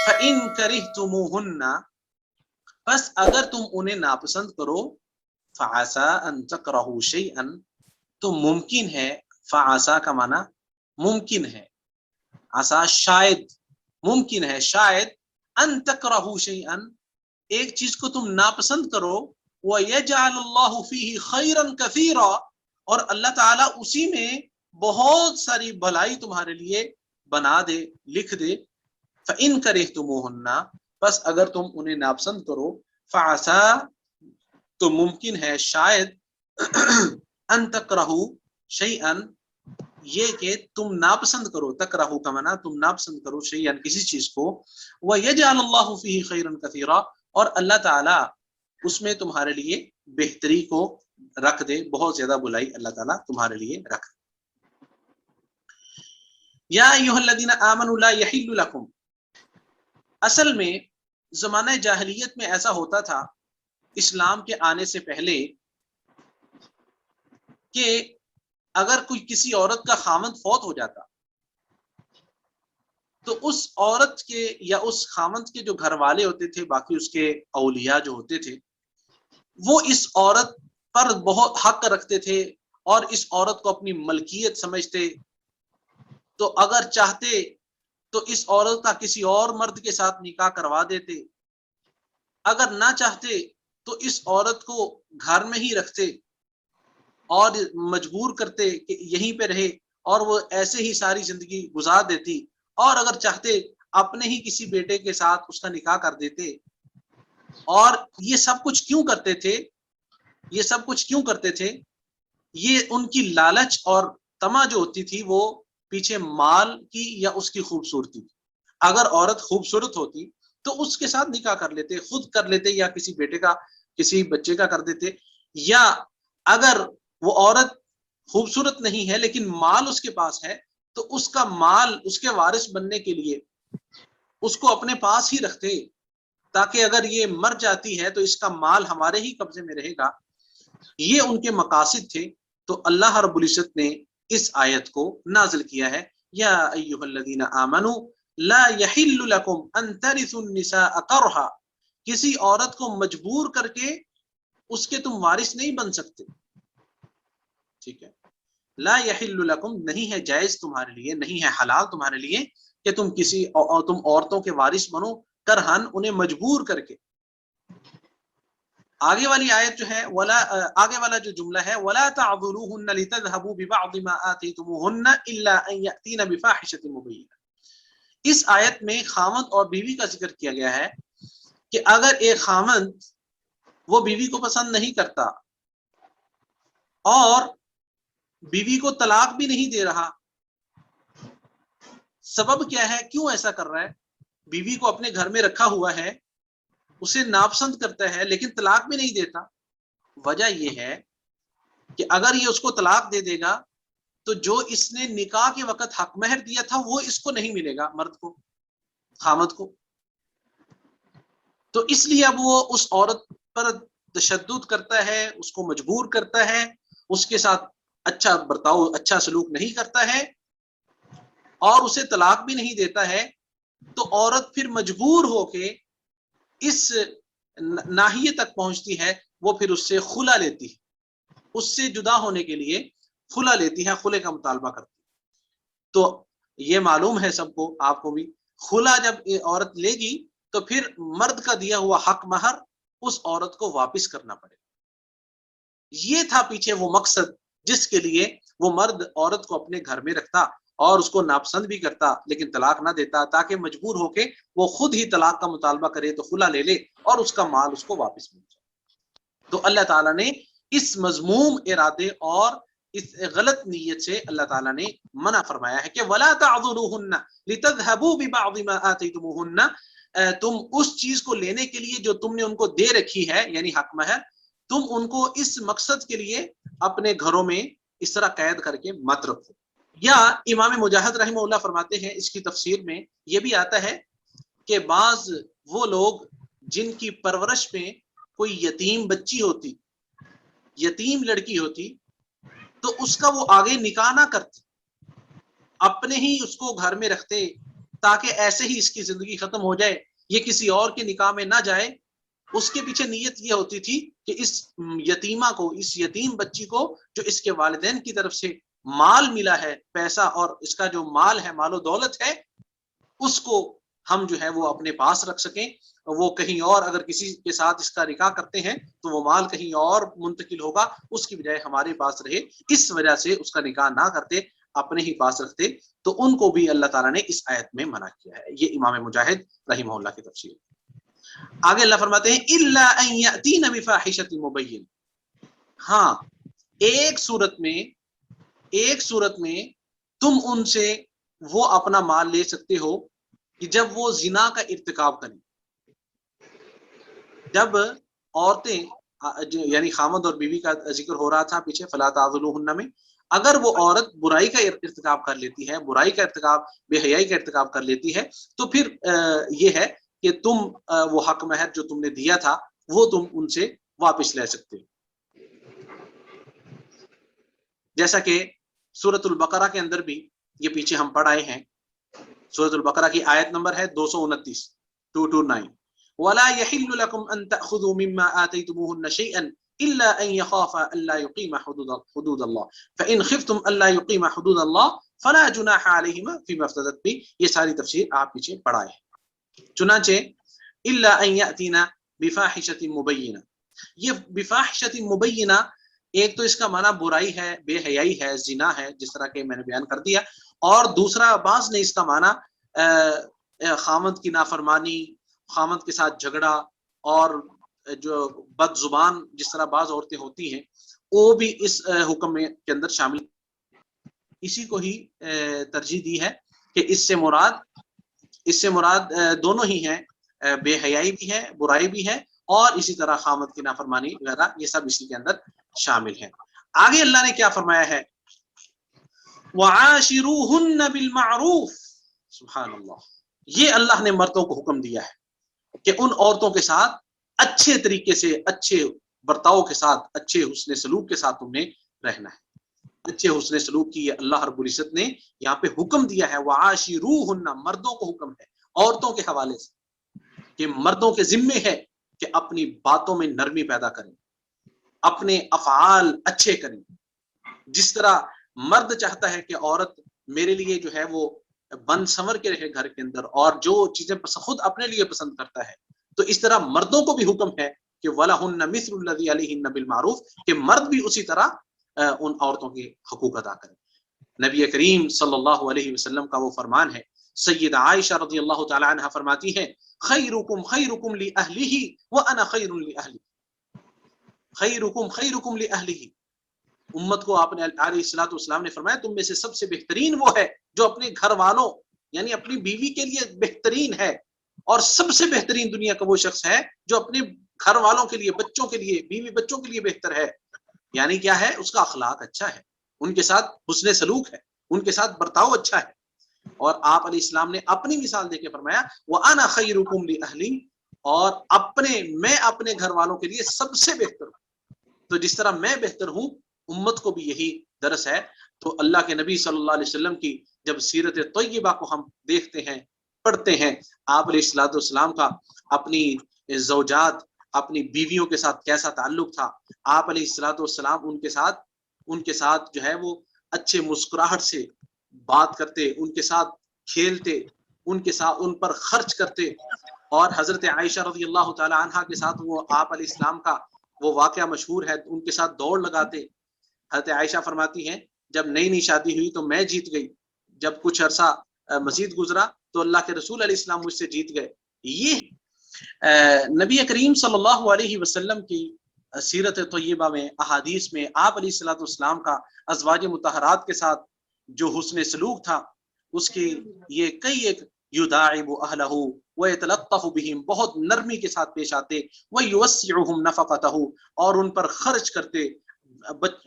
فإن کرہتموہن بس اگر تم انہیں ناپسند کرو، فعسى ان تکرہوا شیئا تو ممکن ہے، فعسى کا معنی ممکن ہے، عسى شاید، ممکن ہے شاید، ان تکرہوا شیئا ایک چیز کو تم ناپسند کرو، وَيَجْعَلُ اللَّهُ فِيهِ خَيْرًا كَثِيرًا اور اللہ تعالیٰ اسی میں بہت ساری بھلائی تمہارے لیے بنا دے، لکھ دے۔ فَإِن كَرِهْتُمُوهُنَّ، بس اگر تم انہیں ناپسند کرو، فَعَسَىٰ، تو ممکن ہے شاید، ان تکرہو شیئن، یہ کہ تم ناپسند کرو، تکرہو کا معنی تم ناپسند کرو شیئن کسی چیز کو، وَيَجْعَلُ اللَّهُ فِيهِ خَيْرًا كَثِيرًا، اور اللہ تعالیٰ اس میں تمہارے لیے بہتری کو رکھ دے، بہت زیادہ بلائی اللہ تعالیٰ تمہارے لیے رکھ دے۔ یا ایھا الذین آمنوا لا یحل لکم، اصل میں زمانہ جاہلیت میں ایسا ہوتا تھا اسلام کے آنے سے پہلے کہ اگر کوئی کسی عورت کا خاوند فوت ہو جاتا تو اس عورت کے یا اس خاوند کے جو گھر والے ہوتے تھے، باقی اس کے اولیاء جو ہوتے تھے، وہ اس عورت پر بہت حق رکھتے تھے اور اس عورت کو اپنی ملکیت سمجھتے، تو اگر چاہتے تو اس عورت کا کسی اور مرد کے ساتھ نکاح کروا دیتے، اگر نہ چاہتے تو اس عورت کو گھر میں ہی رکھتے اور مجبور کرتے کہ یہیں پہ رہے اور وہ ایسے ہی ساری زندگی گزار دیتی، اور اگر چاہتے اپنے ہی کسی بیٹے کے ساتھ اس کا نکاح کر دیتے۔ اور یہ سب کچھ کیوں کرتے تھے؟ یہ سب کچھ کیوں کرتے تھے؟ یہ ان کی لالچ اور طمع جو ہوتی تھی وہ پیچھے مال کی یا اس کی خوبصورتی کی۔ اگر عورت خوبصورت ہوتی تو اس کے ساتھ نکاح کر لیتے، خود کر لیتے یا کسی بیٹے کا کسی بچے کا کر دیتے، یا اگر وہ عورت خوبصورت نہیں ہے لیکن مال اس کے پاس ہے تو اس کا مال اس کے وارث بننے کے لیے اس کو اپنے پاس ہی رکھتے، تاکہ اگر یہ مر جاتی ہے تو اس کا مال ہمارے ہی قبضے میں رہے گا۔ یہ ان کے مقاصد تھے، تو اللہ رب العزت نے اس آیت کو نازل کیا ہے، یا ایھا الذین آمنوا لا یحل لکم ان ترثوا النساء کرہا، کسی عورت کو مجبور کر کے اس کے تم وارث نہیں بن سکتے، ٹھیک ہے؟ لا یحل لکم، نہیں ہے جائز تمہارے لیے، نہیں ہے حلال تمہارے لیے کہ تم تم عورتوں کے وارث بنو کرہن، انہیں مجبور کر کے۔ آگے والی آیت جو ہے آگے والا جو جملہ ہے وَلَا تَعْضُلُوهُنَّ لِتَذْهَبُوا بِبَعْضِ مَا آتَيْتُمُوهُنَّ إِلَّا أَن يَأْتِينَ بِفَاحِشَةٍ مُبَيِّنَةٍ، اس آیت میں خاوند اور بیوی کا ذکر کیا گیا ہے کہ اگر ایک خاوند وہ بیوی کو پسند نہیں کرتا اور بیوی کو طلاق بھی نہیں دے رہا، سبب کیا ہے، کیوں ایسا کر رہا ہے؟ بیوی کو اپنے گھر میں رکھا ہوا ہے، اسے ناپسند کرتا ہے لیکن طلاق بھی نہیں دیتا، وجہ یہ ہے کہ اگر یہ اس کو طلاق دے دے گا تو جو اس نے نکاح کے وقت حق مہر دیا تھا وہ اس کو نہیں ملے گا، مرد کو، خامد کو۔ تو اس لیے اب وہ اس عورت پر تشدد کرتا ہے، اس کو مجبور کرتا ہے، اس کے ساتھ اچھا برتاؤ، اچھا سلوک نہیں کرتا ہے اور اسے طلاق بھی نہیں دیتا ہے، تو عورت پھر مجبور ہو کے اس ناحیے تک پہنچتی ہے، وہ پھر اس سے خلا لیتی ہے، اس سے جدا ہونے کے لیے خلا لیتی ہے، خلے کا مطالبہ کرتی ہے۔ تو یہ معلوم ہے سب کو، آپ کو بھی، خلا جب عورت لے گی تو پھر مرد کا دیا ہوا حق مہر اس عورت کو واپس کرنا پڑے گا۔ یہ تھا پیچھے وہ مقصد جس کے لیے وہ مرد عورت کو اپنے گھر میں رکھتا اور اس کو ناپسند بھی کرتا لیکن طلاق نہ دیتا، تاکہ مجبور ہو کے وہ خود ہی طلاق کا مطالبہ کرے تو خلا لے لے اور اس کا مال اس کو واپس مل جائے۔ تو اللہ تعالیٰ نے اس مذموم ارادے اور اس غلط نیت سے اللہ تعالیٰ نے منع فرمایا ہے کہ وَلَا تَعْضُلُوهُنَّ لِتَذْهَبُوا بِبَعْضِ مَا آتَيْتُمُوهُنَّ، تم اس چیز کو لینے کے لیے جو تم نے ان کو دے رکھی ہے یعنی حق مہر، تم ان کو اس مقصد کے لیے اپنے گھروں میں اس طرح قید کر کے مت رکھو۔ یا امام مجاہد رحمہ اللہ فرماتے ہیں اس کی تفسیر میں یہ بھی آتا ہے کہ بعض وہ لوگ جن کی پرورش میں کوئی یتیم بچی ہوتی، یتیم لڑکی ہوتی، تو اس کا وہ آگے نکاح نہ کرتے، اپنے ہی اس کو گھر میں رکھتے تاکہ ایسے ہی اس کی زندگی ختم ہو جائے، یہ کسی اور کے نکاح میں نہ جائے۔ اس کے پیچھے نیت یہ ہوتی تھی کہ اس یتیمہ کو، اس یتیم بچی کو جو اس کے والدین کی طرف سے مال ملا ہے، پیسہ اور اس کا جو مال ہے، مال و دولت ہے، اس کو ہم جو ہے وہ اپنے پاس رکھ سکیں. وہ کہیں اور اگر کسی کے ساتھ اس کا نکاح کرتے ہیں تو وہ مال کہیں اور منتقل ہوگا، اس کی بجائے ہمارے پاس رہے. اس وجہ سے اس کا نکاح نہ کرتے، اپنے ہی پاس رکھتے. تو ان کو بھی اللہ تعالیٰ نے اس آیت میں منع کیا ہے. یہ امام مجاہد رحمہ اللہ کی تفسیر. آگے اللہ فرماتے ہیں الا ان یاتین بفاحشۃ مبین. ہاں ایک صورت میں تم ان سے وہ اپنا مال لے سکتے ہو کہ جب وہ زنا کا ارتکاب کریں. جب عورتیں یعنی خامد اور بیوی کا ذکر ہو رہا تھا پیچھے فلا تعذلوہن میں، اگر وہ عورت برائی کا ارتکاب کر لیتی ہے، برائی کا ارتکاب، بے حیائی کا ارتکاب کر لیتی ہے، تو پھر یہ ہے کہ تم وہ حق مہر جو تم نے دیا تھا وہ تم ان سے واپس لے سکتے. جیسا کہ سورۃ البقرہ کے اندر بھی یہ پیچھے ہم پڑھ آئے ہیں. سورۃ البقرہ کی آیت نمبر ہے 229 229 ولا يحل لكم ان تاخذوا مما اتيتموهن شيئا الا ان يخافا الا يقيما حدود الله فان خفتم الا يقيما حدود الله فلا جناح عليهما فيما افتدت به. یہ ساری تفسیر آپ پیچھے پڑھائے ہیں. چنانچہ الا ان ياتينا بفاحشة مبينة، یہ بفاحشة مبينة ایک تو اس کا معنی برائی ہے، بے حیائی ہے، زنا ہے، جس طرح کہ میں نے بیان کر دیا. اور دوسرا بعض نے اس کا معنی خامد کی نافرمانی، خامد کے ساتھ جھگڑا، اور جو بد زبان جس طرح بعض عورتیں ہوتی ہیں وہ بھی اس حکم کے اندر شامل. اسی کو ہی ترجیح دی ہے کہ اس سے مراد دونوں ہی ہیں، بے حیائی بھی ہے، برائی بھی ہے، اور اسی طرح خامد کی نافرمانی وغیرہ، یہ سب اسی کے اندر شامل ہیں. آگے اللہ نے کیا فرمایا ہے وَعَاشِرُوهُنَّ بِالْمَعْرُوفِ. سبحان اللہ، یہ اللہ نے مردوں کو حکم دیا ہے کہ ان عورتوں کے ساتھ اچھے طریقے سے، اچھے برتاؤ کے ساتھ، اچھے حسن سلوک کے ساتھ تم نے رہنا ہے. اچھے حسن سلوک کی اللہ رب العزت نے یہاں پہ حکم دیا ہے. وَعَاشِرُوهُنَّ، مردوں کو حکم ہے عورتوں کے حوالے سے کہ مردوں کے ذمے ہے کہ اپنی باتوں میں نرمی پیدا کریں، اپنے افعال اچھے کریں. جس طرح مرد چاہتا ہے کہ عورت میرے لیے جو ہے وہ بن سنور کے رہے گھر کے اندر، اور جو چیزیں خود اپنے لیے پسند کرتا ہے، تو اس طرح مردوں کو بھی حکم ہے کہ وَلَهُنَّ مِثْلُ الَّذِي عَلَيْهِنَّ بِالْمَعْرُوفِ، کہ مرد بھی اسی طرح ان عورتوں کے حقوق ادا کریں. نبی کریم صلی اللہ علیہ وسلم کا وہ فرمان ہے. سیدہ عائشہ رضی اللہ تعالی عنہ فرماتی ہیں خیرکم خیرکم لأہلہ وَأَنَا خیر لأہلی. خیرکم خیرکم لأہلہ، امت کو آپ نے علیہ الصلوۃ والسلام نے فرمایا تم میں سے سب سے بہترین وہ ہے جو اپنے گھر والوں یعنی اپنی بیوی کے لیے بہترین ہے، اور سب سے بہترین دنیا کا وہ شخص ہے جو اپنے گھر والوں کے لیے، بچوں کے لیے، بیوی بچوں کے لیے بہتر ہے. یعنی کیا ہے؟ اس کا اخلاق اچھا ہے، ان کے ساتھ حسن سلوک ہے، ان کے ساتھ برتاؤ اچھا ہے. اور آپ علیہ السلام نے اپنی مثال دے کے فرمایا وَأَنَا خَيْرُكُمْ لِأَهْلِي، اور میں اپنے گھر والوں کے لیے سب سے بہتر ہوں. تو جس طرح میں بہتر ہوں، امت کو بھی یہی درس ہے. تو اللہ کے نبی صلی اللہ علیہ وسلم کی جب سیرت طیبہ کو ہم دیکھتے ہیں، پڑھتے ہیں، آپ علیہ الصلوۃ والسلام کا اپنی زوجات، اپنی بیویوں کے ساتھ کیسا تعلق تھا. آپ علیہ الصلوۃ والسلام ان کے ساتھ جو ہے وہ اچھے مسکراہٹ سے بات کرتے، ان کے ساتھ کھیلتے، ان پر خرچ کرتے. اور حضرت عائشہ رضی اللہ تعالی عنہا کے ساتھ وہ آپ علیہ السلام کا وہ واقعہ مشہور ہے، ان کے ساتھ دوڑ لگاتے. حضرت عائشہ فرماتی ہیں جب نئی شادی ہوئی تو میں جیت گئی، جب کچھ عرصہ مزید گزرا تو اللہ کے رسول علیہ السلام مجھ سے جیت گئے. یہ نبی کریم صلی اللہ علیہ وسلم کی سیرت طیبہ میں، احادیث میں آپ علیہ الصلوۃ والسلام کا ازواج مطہرات کے ساتھ جو حسن سلوک تھا، اس کی یہ کئی ایک یداعب اہلہ ویتلطف بہم، بہت نرمی کے ساتھ پیش آتے. ویوسعہم نفقتہ، اور ان پر خرچ کرتے.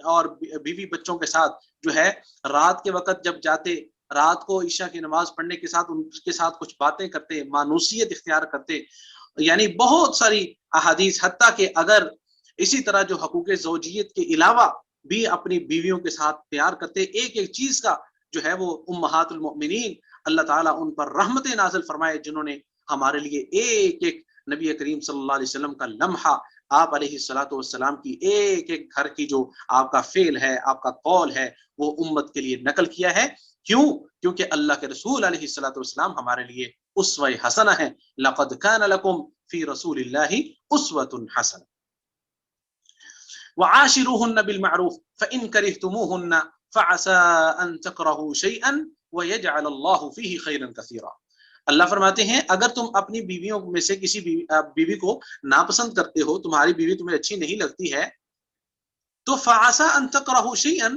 اور بیوی بچوں کے ساتھ جو ہے رات کے وقت جب جاتے، رات کو عشاء کی نماز پڑھنے کے ساتھ ان کے ساتھ کچھ باتیں کرتے، مانوسیت اختیار کرتے. یعنی بہت ساری احادیث، حتیٰ کہ اگر اسی طرح جو حقوق زوجیت کے علاوہ بھی اپنی بیویوں کے ساتھ پیار کرتے، ایک ایک چیز کا جو ہے وہ امہات المؤمنین اللہ تعالیٰ ان پر رحمتیں نازل فرمائے، جنہوں نے ہمارے لیے ایک ایک نبی کریم صلی اللہ علیہ وسلم کا لمحہ، آپ علیہ الصلوۃ والسلام کی ایک ایک گھر کی جو آپ کا فعل ہے، آپ کا قول ہے، وہ امت کے لیے نقل کیا ہے. کیوں؟ کیونکہ اللہ کے رسول علیہ الصلوۃ والسلام ہمارے لیے اسوہ حسنہ ہے، لقد کان لکم فی رسول اللہ اسوۃ حسنہ، وعاشروہن بالمعروف فإن کرہتموہن فعسى ان تکرہوا شیئا ویجعل اللہ فیہ خیرا کثیرا۔ اللہ فرماتے ہیں اگر تم اپنی بیویوں میں سے کسی بیوی کو ناپسند کرتے ہو، تمہاری بیوی تمہیں اچھی نہیں لگتی ہے، تو فعسى ان تکرہوا شیئا،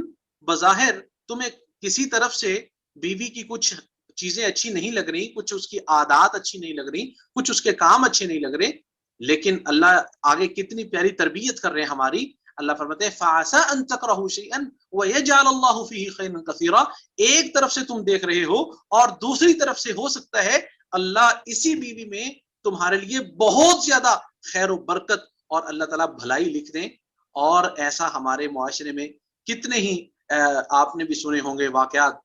بظاہر تمہیں کسی طرف سے بیوی کی کچھ چیزیں اچھی نہیں لگ رہی، کچھ اس کی عادات اچھی نہیں لگ رہی، کچھ اس کے کام اچھے نہیں لگ رہے، لیکن اللہ آگے کتنی پیاری تربیت کر رہے ہیں ہماری۔ اللہ فرماتے ہیں فعسى ان تکرہوا شیئا ویجعل اللہ فیہ خیرا کثیرا، ایک طرف سے تم دیکھ رہے ہو اور دوسری طرف سے ہو سکتا ہے اللہ اسی بیوی میں تمہارے لیے بہت زیادہ خیر و برکت اور اللہ تعالیٰ بھلائی لکھ دیں۔ اور ایسا ہمارے معاشرے میں کتنے ہی آپ نے بھی سنے ہوں گے واقعات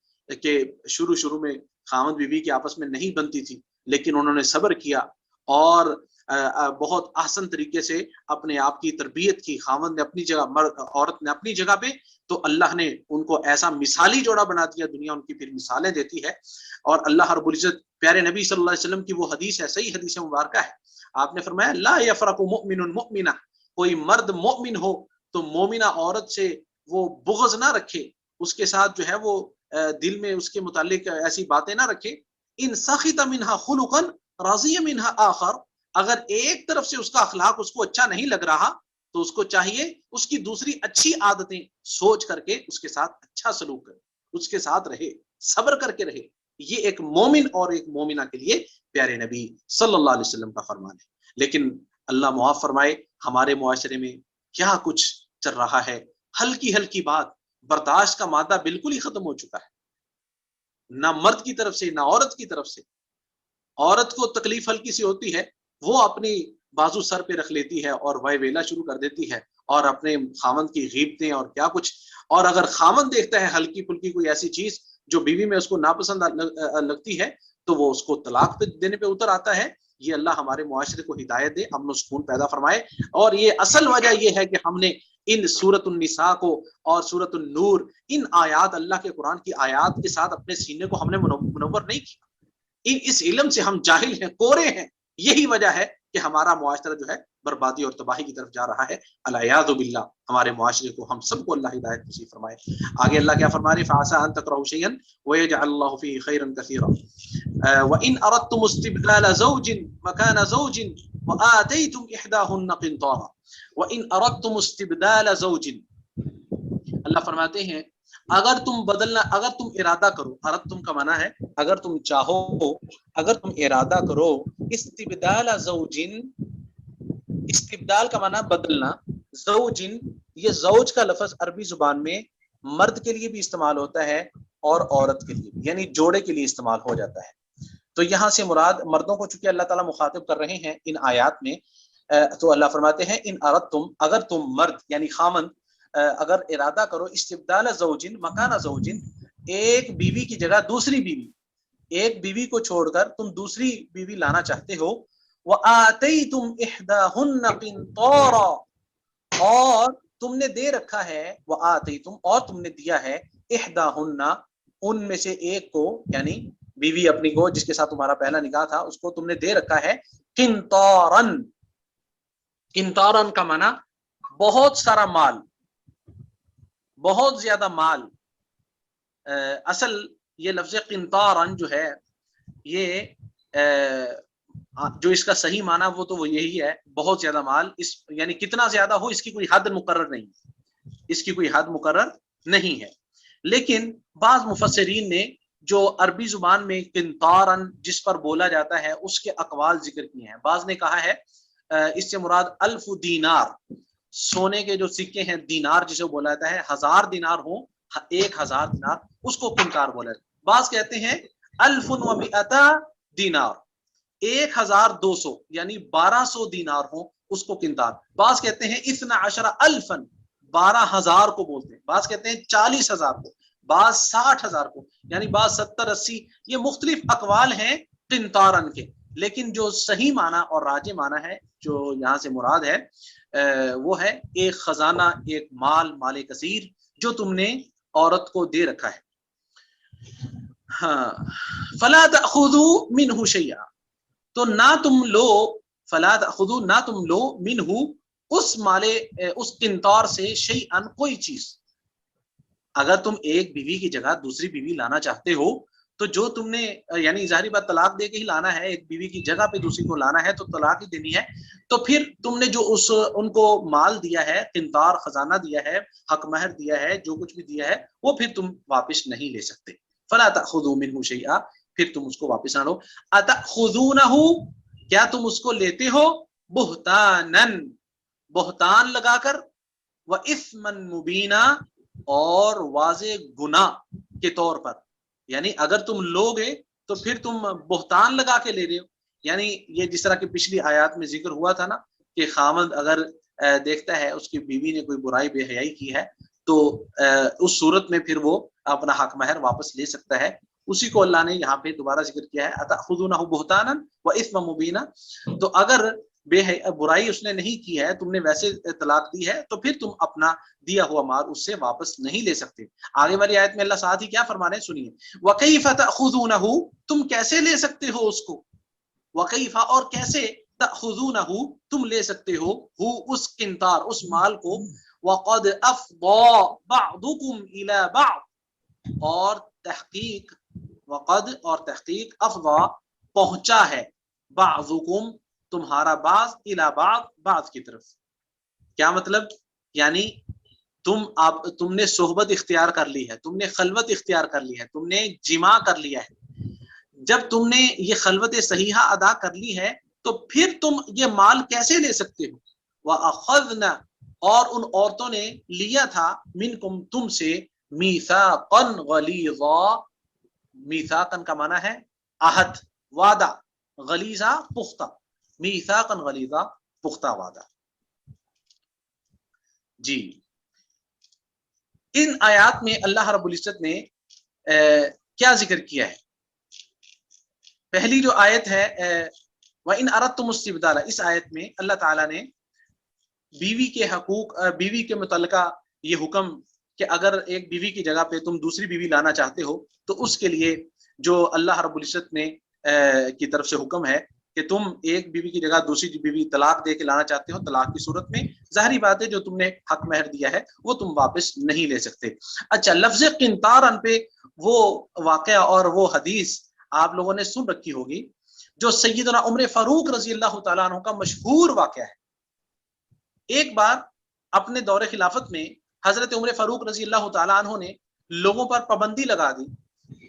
کہ شروع میں خاوند بیوی کی آپس میں نہیں بنتی تھی، لیکن انہوں نے صبر کیا اور بہت احسن طریقے سے اپنے آپ کی تربیت کی، خاوند نے اپنی جگہ، عورت نے اپنی جگہ پہ، تو اللہ نے ان کو ایسا مثالی جوڑا بنا دیا، دنیا ان کی پھر مثالیں دیتی ہے۔ اور اللہ رب العزت پیارے نبی صلی اللہ علیہ وسلم کی وہ حدیث ہے، صحیح حدیث مبارکہ ہے، آپ نے فرمایا لا یفرق مؤمن مؤمنہ، کوئی مرد مومن ہو تو مومنہ عورت سے وہ بغض نہ رکھے، اس کے ساتھ جو ہے وہ دل میں اس کے متعلق ایسی باتیں نہ رکھے، ان سخط منہا خلقا رضی منہا آخر، اگر ایک طرف سے اس کا اخلاق اس کو اچھا نہیں لگ رہا تو اس کو چاہیے اس کی دوسری اچھی عادتیں سوچ کر کے اس کے ساتھ اچھا سلوک کرے، اس کے ساتھ رہے، صبر کر کے رہے۔ یہ ایک مومن اور ایک مومنہ کے لیے پیارے نبی صلی اللہ علیہ وسلم کا فرمان ہے۔ لیکن اللہ معاف فرمائے ہمارے معاشرے میں کیا کچھ چل رہا ہے، ہلکی ہلکی بات، برداشت کا مادہ بالکل ہی ختم ہو چکا ہے، نہ مرد کی طرف سے نہ عورت کی طرف سے۔ عورت کو تکلیف ہلکی سی ہوتی ہے، وہ اپنی بازو سر پہ رکھ لیتی ہے اور وائے ویلا شروع کر دیتی ہے اور اپنے خاوند کی غیبتیں اور کیا کچھ، اور اگر خاوند دیکھتا ہے ہلکی پھلکی کوئی ایسی چیز جو بیوی میں اس کو ناپسند لگتی ہے تو وہ اس کو طلاق دینے پہ اتر آتا ہے۔ یہ اللہ ہمارے معاشرے کو ہدایت دے، امن و سکون پیدا فرمائے۔ اور یہ اصل وجہ یہ ہے کہ ہم نے ان سورۃ النساء کو اور سورۃ النور، ان آیات، اللہ کے قرآن کی آیات کے ساتھ اپنے سینے کو ہم نے منور نہیں کیا، اس علم سے ہم جاہل ہیں، کورے ہیں، یہی وجہ ہے کہ ہمارا معاشرہ جو ہے بربادی اور تباہی کی طرف جا رہا ہے۔ العیاذ باللہ، ہمارے معاشرے کو ہم سب کو اللہ ہدایت نصیب فرمائے۔ آگے اللہ کیا فرما رہے فَعَسَىٰ أَن تَكْرَهُوا شَيْئًا وَيَجْعَلَ اللَّهُ فِيهِ خَيْرًا كَثِيرًا وَإِنْ أَرَدتُّمُ اسْتِبْدَالَ زَوْجٍ مَكَانَ زَوْجٍ وَآتَيْتُمْ إِحْدَاهُنَّ قِنطَارًا وَإِنْ أَرَدتُّمُ اسْتِبْدَالَ زَوْجٍ، اللہ فرماتے ہیں اگر تم بدلنا، اگر تم ارادہ کرو، ارادتم کا معنی ہے اگر تم چاہو، اگر تم ارادہ کرو، استبدال زوجن، استبدال کا معنی بدلنا، زوجن یہ زوج کا لفظ عربی زبان میں مرد کے لیے بھی استعمال ہوتا ہے اور عورت کے لیے بھی، یعنی جوڑے کے لیے استعمال ہو جاتا ہے۔ تو یہاں سے مراد مردوں کو چونکہ اللہ تعالیٰ مخاطب کر رہے ہیں ان آیات میں، تو اللہ فرماتے ہیں ان اردتم، اگر تم مرد یعنی خامند اگر ارادہ کرو، استبدال زوجن مکان زوجن، ایک بیوی کی جگہ دوسری بیوی، ایک بیوی کو چھوڑ کر تم دوسری بیوی لانا چاہتے ہو، وَآتَيْتُمْ إِحْدَاهُنَّ قِنطَارًا، اور تم نے دے رکھا ہے، وَآتَيْتُمْ اور تم نے دیا ہے، إِحْدَاهُنَّ ان میں سے ایک کو، یعنی بیوی اپنی کو جس کے ساتھ تمہارا پہلا نکاح تھا اس کو تم نے دے رکھا ہے قنطاراً، قنطاراً کا معنی بہت سارا مال، بہت زیادہ مال۔ اصل یہ لفظ قنطاراً جو ہے یہ جو اس کا صحیح معنی وہ یہی ہے، بہت زیادہ مال، اس یعنی کتنا زیادہ ہو اس کی کوئی حد مقرر نہیں، اس کی کوئی حد مقرر نہیں ہے۔ لیکن بعض مفسرین نے جو عربی زبان میں قنطاراً جس پر بولا جاتا ہے اس کے اقوال ذکر کیے ہیں۔ بعض نے کہا ہے اس سے مراد 1000 دینار، سونے کے جو سکے ہیں دینار جسے بولا جاتا ہے، 1000 دینار ہو، 1000 دینار اس کو قنطار بولا جاتا ہے۔ بعض کہتے ہیں 1100 دینار، 1200 یعنی 1200 دینار ہو اس کو قنطار۔ بعض کہتے ہیں 12,000، 12,000 کو بولتے ہیں، بعض کہتے ہیں 40,000 کو، بعض 60,000 کو، یعنی بعض 70-80، یہ مختلف اقوال ہیں قنطاراً کے۔ لیکن جو صحیح معنی اور راجح معنی ہے جو یہاں سے مراد ہے وہ ہے ایک خزانہ، ایک مال، مال کثیر جو تم نے عورت کو دے رکھا ہے۔ ہاں فلا تأخذوا منه شيئا، تو نہ تم لو، فلا تأخذوا نہ تم لو منه اس مال اس قنطار سے شیئا کوئی چیز. اگر تم ایک بیوی کی جگہ دوسری بیوی لانا چاہتے ہو تو جو تم نے یعنی ظاہری بات طلاق دے کے ہی لانا ہے، ایک بیوی کی جگہ پہ دوسری کو لانا ہے تو طلاق ہی دینی ہے، تو پھر تم نے جو ان کو مال دیا ہے، قنطار خزانہ دیا ہے، حق مہر دیا ہے، جو کچھ بھی دیا ہے وہ پھر تم واپس نہیں لے سکتے. فلا تأخذوا منه شيئا، پھر تم اس کو واپس نہ لو. اتأخذونه، کیا تم اس کو لیتے ہو، بہتانن، بہتان لگا کر، وإثما مبینا، اور واضح گناہ کے طور پر. یعنی اگر تم لوگے تو پھر تم بہتان لگا کے لے رہے ہو. یعنی یہ جس طرح کی پچھلی آیات میں ذکر ہوا تھا نا کہ خامند اگر دیکھتا ہے اس کی بیوی نے کوئی برائی بے حیائی کی ہے تو اس صورت میں پھر وہ اپنا حق مہر واپس لے سکتا ہے. اسی کو اللہ نے یہاں پہ دوبارہ ذکر کیا ہے، اتأخذونہ بہتانا وإثما مبینا. تو اگر برائی اس نے نہیں کی ہے، تم نے ویسے طلاق دی ہے، تو پھر تم اپنا دیا ہوا مال اس سے واپس نہیں لے سکتے. آگے والی آیت میں اللہ ساتھ ہی کیا فرما رہے ہیں سنیے، وَكَيْفَ تَأْخُذُونَهُ، تم کیسے لے سکتے ہو اس کو، وَكَيْفَ اور کیسے، تَأْخُذُونَهُ تم لے سکتے ہو، ہو اس قنطار اس مال کو، وَقَدْ أَفْضَى بَعْضُكُمْ إِلَى بَعْضٍ، اور تحقیق، وقد اور تحقیق، افضا پہنچا ہے، بعضکم تمہارا بعض، الی بعض بعض کی طرف. کیا مطلب، یعنی تم نے صحبت اختیار کر لی ہے، تم نے خلوت اختیار کر لی ہے، تم نے جماع کر لیا ہے. جب تم نے یہ خلوت صحیحہ ادا کر لی ہے تو پھر تم یہ مال کیسے لے سکتے ہو. وَأَخَذْنَا، اور ان عورتوں نے لیا تھا، منکم تم سے، میثاقا غلیظا، میثاقا کا معنی ہے عہد، وعدہ، غلیظا پختہ، میثاقا غلیظا پختہ وعدہ. جی ان آیات میں اللہ رب العزت نے کیا ذکر کیا ہے. پہلی جو آیت ہے وَإِنْ أَرَدْتُمُ اسْتِبْدَالَ، اس آیت میں اللہ تعالیٰ نے بیوی کے حقوق، بیوی کے متعلقہ یہ حکم کہ اگر ایک بیوی کی جگہ پہ تم دوسری بیوی لانا چاہتے ہو تو اس کے لیے جو اللہ رب العزت نے کی طرف سے حکم ہے کہ تم ایک بیوی کی جگہ دوسری بیوی طلاق دے کے لانا چاہتے ہو، طلاق کی صورت میں ظاہری بات ہے جو تم نے حق مہر دیا ہے وہ تم واپس نہیں لے سکتے. اچھا، لفظ قنطار ان پہ وہ واقعہ اور وہ حدیث آپ لوگوں نے سن رکھی ہوگی جو سیدنا عمر فاروق رضی اللہ تعالیٰ عنہ کا مشہور واقعہ ہے. ایک بار اپنے دور خلافت میں حضرت عمر فاروق رضی اللہ تعالیٰ عنہ نے لوگوں پر پابندی لگا دی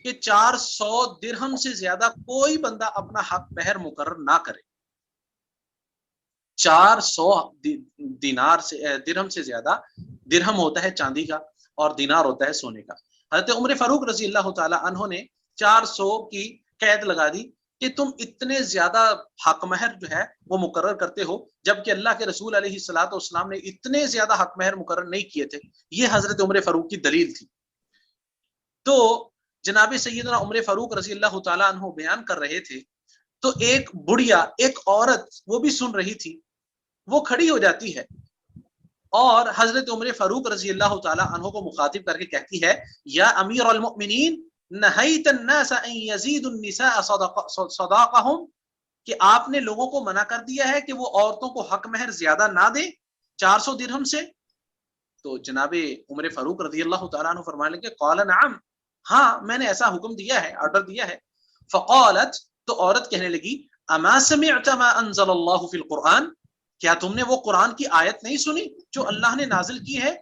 کہ 400 درہم سے زیادہ کوئی بندہ اپنا حق مہر مقرر نہ کرے. 400 دینار سے درہم سے زیادہ، درہم ہوتا ہے چاندی کا اور دینار ہوتا ہے سونے کا. حضرت عمر فاروق رضی اللہ تعالیٰ عنہ نے 400 کی قید لگا دی کہ تم اتنے زیادہ حق مہر جو ہے وہ مقرر کرتے ہو، جبکہ اللہ کے رسول علیہ الصلوۃ والسلام نے اتنے زیادہ حق مہر مقرر نہیں کیے تھے. یہ حضرت عمر فاروق کی دلیل تھی. تو جناب سیدنا عمر فاروق رضی اللہ تعالیٰ عنہ بیان کر رہے تھے تو ایک بڑھیا، ایک عورت وہ بھی سن رہی تھی، وہ کھڑی ہو جاتی ہے اور حضرت عمر فاروق رضی اللہ تعالیٰ عنہ کو مخاطب کر کے کہتی ہے، یا امیر المؤمنین نہیت الناس ان یزید النساء صداقہم، کہ آپ نے لوگوں کو منع کر دیا ہے کہ وہ عورتوں کو حق مہر زیادہ نہ دیں 400 درہم سے. تو جناب عمر فاروق رضی اللہ تعالیٰ عنہ فرمانے لگے، قال نعم، ہاں میں نے ایسا حکم دیا ہے، آرڈر دیا ہے. فقالت، تو عورت کہنے لگی، اما سمعت ما انزل اللہ فی القرآن، کیا تم نے وہ قرآن کی آیت نہیں سنی جو اللہ نے نازل کی ہے.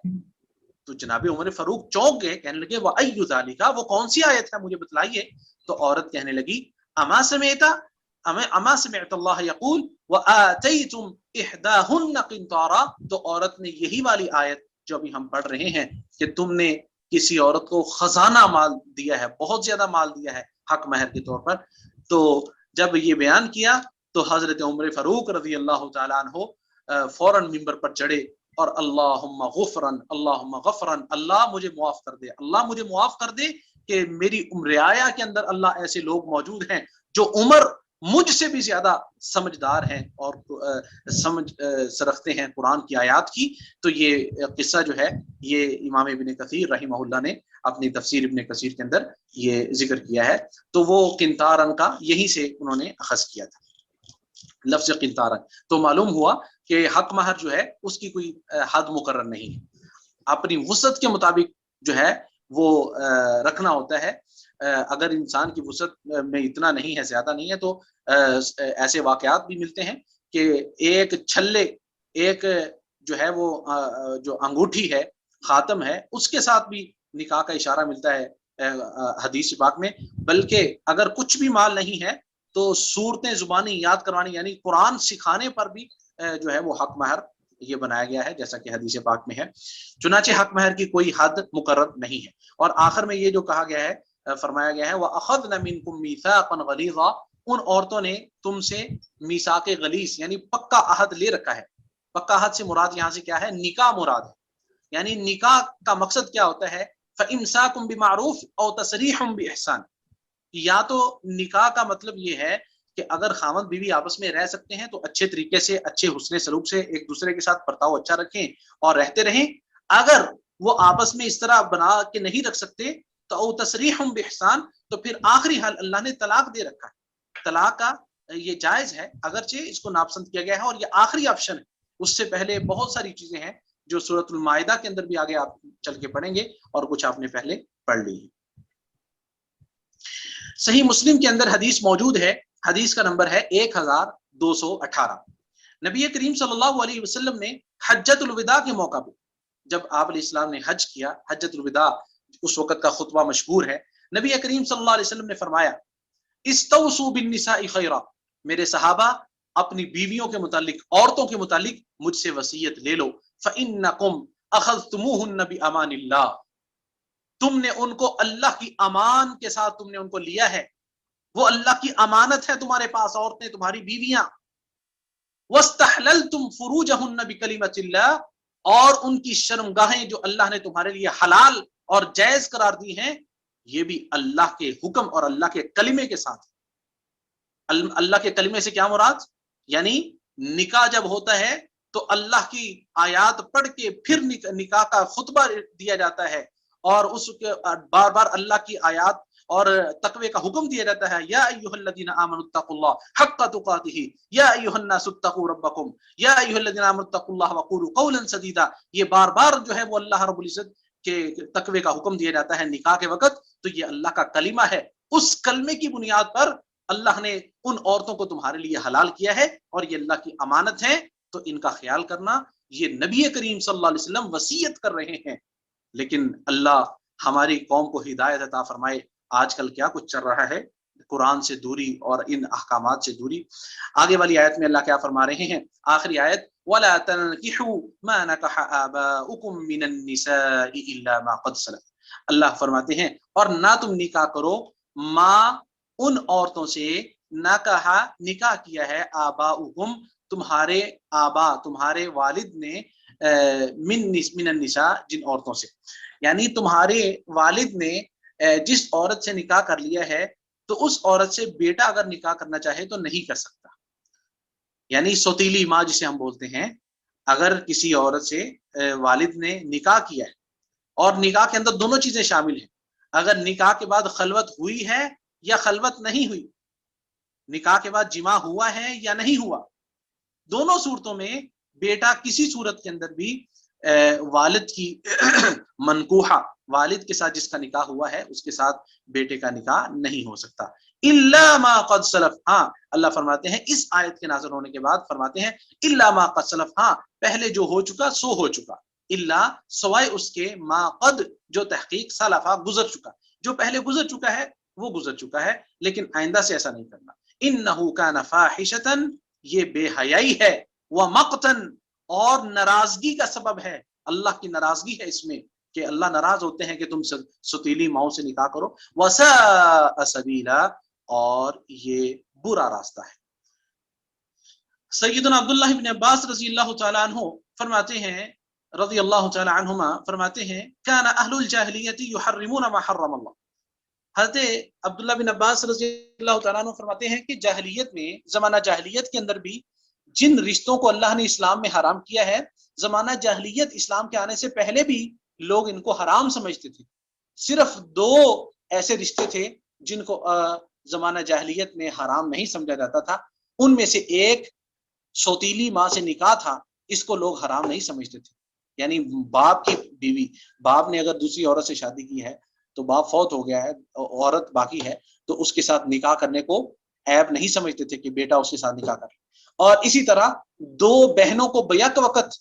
تو جناب عمر فاروق چونک گئے، کہنے لگے وَأَيُّ ذَلِكَ، وہ کون سی آیت ہے مجھے بتلائیے. تو عورت کہنے لگی، اما سمعت اللہ یقول وَآتَيْتُمْ إِحْدَاهُنَّ قِنْطَارًا، تو عورت نے یہی والی آیت جو ابھی ہم پڑھ رہے ہیں کہ تم نے کسی عورت کو خزانہ مال دیا ہے، بہت زیادہ مال دیا ہے حق مہر کے طور پر. تو جب یہ بیان کیا تو حضرت عمر فاروق رضی اللہ تعالیٰ عنہ فوراً ممبر پر چڑھے اور اللہم غفرن، اللہم غفرن، اللہ مجھے معاف کر دے، اللہ مجھے معاف کر دے کہ میری رعایا کے اندر اللہ ایسے لوگ موجود ہیں جو عمر مجھ سے بھی زیادہ سمجھدار ہیں اور سمجھ رکھتے ہیں قرآن کی آیات کی. تو یہ قصہ جو ہے یہ امام ابن کثیر رحمہ اللہ نے اپنی تفسیر ابن کثیر کے اندر یہ ذکر کیا ہے. تو وہ قنطارن کا یہیں سے انہوں نے اخذ کیا تھا لفظ قنطارن. تو معلوم ہوا کہ حق مہر جو ہے اس کی کوئی حد مقرر نہیں ہے, اپنی وسعت کے مطابق جو ہے وہ رکھنا ہوتا ہے. اگر انسان کی وسعت میں اتنا نہیں ہے, زیادہ نہیں ہے, تو ایسے واقعات بھی ملتے ہیں کہ ایک چھلے, ایک جو ہے وہ جو انگوٹھی ہے, خاتم ہے, اس کے ساتھ بھی نکاح کا اشارہ ملتا ہے حدیث پاک میں. بلکہ اگر کچھ بھی مال نہیں ہے تو صورتیں زبانی یاد کروانی یعنی قرآن سکھانے پر بھی جو ہے وہ حق مہر یہ بنایا گیا ہے, جیسا کہ حدیث پاک میں ہے. چنانچہ حق مہر کی کوئی حد مقرر نہیں ہے. اور آخر میں یہ جو کہا گیا ہے, فرمایا گیا ہے وَأَخَذْنَ مِنْكُمْ مِيثَاقًا غَلِيظًا, ان عورتوں نے تم سے میثاق غلیظ یعنی پکا عہد لے رکھا ہے. پکا عہد سے مراد یہاں سے کیا ہے, نکاح مراد ہے. یعنی نکاح کا مقصد کیا ہوتا ہے, فَإِمْسَاكُمْ بِمَعْرُوفٍ أَوْ تَسْرِيحٌ بِإِحْسَانٍ. یا تو نکاح کا مطلب یہ ہے کہ اگر خاوند بیوی آپس میں رہ سکتے ہیں تو اچھے طریقے سے, اچھے حسن سلوک سے ایک دوسرے کے ساتھ برتاؤ اچھا رکھیں اور رہتے رہیں. اگر وہ آپس میں اس طرح بنا کے نہیں رکھ سکتے تو او تصریح بإحسان, تو پھر آخری حل اللہ نے طلاق دے رکھا ہے. طلاق کا یہ جائز ہے, اگرچہ اس کو ناپسند کیا گیا ہے اور یہ آخری آپشن ہے. اس سے پہلے بہت ساری چیزیں ہیں جو سورۃ المائدہ کے اندر بھی آگے آپ چل کے پڑھیں گے اور کچھ آپ نے پہلے پڑھ لی ہے. صحیح مسلم کے اندر حدیث موجود ہے, حدیث کا نمبر ہے 1218. نبی کریم صلی اللہ علیہ وسلم نے حجۃ الوداع کے موقع پہ, جب آپ علیہ السلام نے حج کیا, حجۃ الوداع اس وقت کا خطبہ مشہور ہے. نبی کریم صلی اللہ علیہ وسلم نے فرمایا استوصوا بالنساء خیرا, میرے صحابہ اپنی بیویوں کے متعلق, عورتوں کے متعلق مجھ سے وصیت لے لو. فإنکم اخذتموہن بأمان اللہ, تم نے ان کو اللہ کی امان کے ساتھ تم نے ان کو لیا ہے, وہ اللہ کی امانت ہے تمہارے پاس, عورتیں تمہاری بیویاں. وَاسْتَحْلَلْتُمْ فُرُوجَهُنَّ بِكَلِمَةِ اللَّهِ, اور ان کی شرمگاہیں جو اللہ نے تمہارے لیے حلال اور جائز قرار دی ہیں, یہ بھی اللہ کے حکم اور اللہ کے کلمے کے ساتھ. اللہ کے کلمے سے کیا مراد, یعنی نکاح جب ہوتا ہے تو اللہ کی آیات پڑھ کے پھر نکاح کا خطبہ دیا جاتا ہے, اور اس کے بار بار اللہ کی آیات اور تقوی کا حکم دیا جاتا ہے. یا ایھا الذین آمنوا اتقوا اللہ حق تقاتہ یا ایھا الناس اتقوا ربکم یا ایھا الذین آمنوا اتقوا اللہ وقولوا قولا سدیدا. یہ بار بار جو ہے وہ اللہ رب العزت کے تقوی کا حکم دیا جاتا ہے نکاح کے وقت. تو یہ اللہ کا کلمہ ہے, اس کلمے کی بنیاد پر اللہ نے ان عورتوں کو تمہارے لیے حلال کیا ہے اور یہ اللہ کی امانت ہے, تو ان کا خیال کرنا. یہ نبی کریم صلی اللہ علیہ وسلم وصیت کر رہے ہیں. لیکن اللہ ہماری قوم کو ہدایت عطا فرمائے. آج کل کیا کچھ چل رہا ہے, قرآن سے دوری اور ان احکامات سے دوری. آگے والی آیت میں اللہ کیا فرما رہے ہیں, آخری آیت وَلَا تَنْكِحُوا مَا نَكَحَ آبَاؤُكُم مِّنَ النِّسَاءِ إِلَّا مَا قَدْ سَلَفَ. اللہ فرماتے ہیں اور نہ تم نکاح کرو ما ان عورتوں سے نکاح کیا ہے آباؤکم تمہارے آبا تمہارے والد نے من النساء جن عورتوں سے, یعنی تمہارے والد نے جس عورت سے نکاح کر لیا ہے تو اس عورت سے بیٹا اگر نکاح کرنا چاہے تو نہیں کر سکتا. یعنی سوتیلی ماں جسے ہم بولتے ہیں, اگر کسی عورت سے والد نے نکاح کیا ہے اور نکاح کے اندر دونوں چیزیں شامل ہیں, اگر نکاح کے بعد خلوت ہوئی ہے یا خلوت نہیں ہوئی, نکاح کے بعد جماع ہوا ہے یا نہیں ہوا, دونوں صورتوں میں بیٹا کسی صورت کے اندر بھی والد کی منکوحہ, والد کے ساتھ جس کا نکاح ہوا ہے اس کے ساتھ بیٹے کا نکاح نہیں ہو سکتا. الا ما قد سلف, ہاں اللہ فرماتے ہیں اس آیت کے نازل ہونے کے بعد فرماتے ہیں الا ما قد سلف, ہاں پہلے جو ہو چکا سو ہو چکا, الا سوائے اس کے ما قد جو تحقیق سلفا گزر چکا, جو پہلے گزر چکا ہے وہ گزر چکا ہے, لیکن آئندہ سے ایسا نہیں کرنا. انہ کان فاحشۃ, یہ بے حیائی ہے, ومقتا, اور ناراضگی کا سبب ہے, اللہ کی ناراضگی ہے اس میں کہ اللہ ناراض ہوتے ہیں کہ تم ستیلی ماؤں سے نکاح کرو. وساء سبیلا, اور یہ برا راستہ ہے. سیدنا عبداللہ بن عباس رضی اللہ تعالی عنہ فرماتے ہیں رضی اللہ تعالی عنہما فرماتے ہیں کان اہل الجاہلیت یحرمون ما حرم اللہ, حضرت عبداللہ بن عباس رضی اللہ تعالیٰ عنہ فرماتے ہیں کہ جاہلیت میں، زمانہ جاہلیت کے اندر بھی جن رشتوں کو اللہ نے اسلام میں حرام کیا ہے، زمانہ جاہلیت اسلام کے آنے سے پہلے بھی لوگ ان کو حرام سمجھتے تھے. صرف 2 ایسے رشتے تھے جن کو زمانہ جاہلیت میں حرام نہیں سمجھا جاتا تھا. ان میں سے ایک سوتیلی ماں سے نکاح تھا، اس کو لوگ حرام نہیں سمجھتے تھے. یعنی باپ کی بیوی، باپ نے اگر دوسری عورت سے شادی کی ہے تو باپ فوت ہو گیا ہے، عورت باقی ہے، تو اس کے ساتھ نکاح کرنے کو عیب نہیں سمجھتے تھے کہ بیٹا اس کے ساتھ نکاح کر. اور اسی طرح 2 بہنوں کو بیک وقت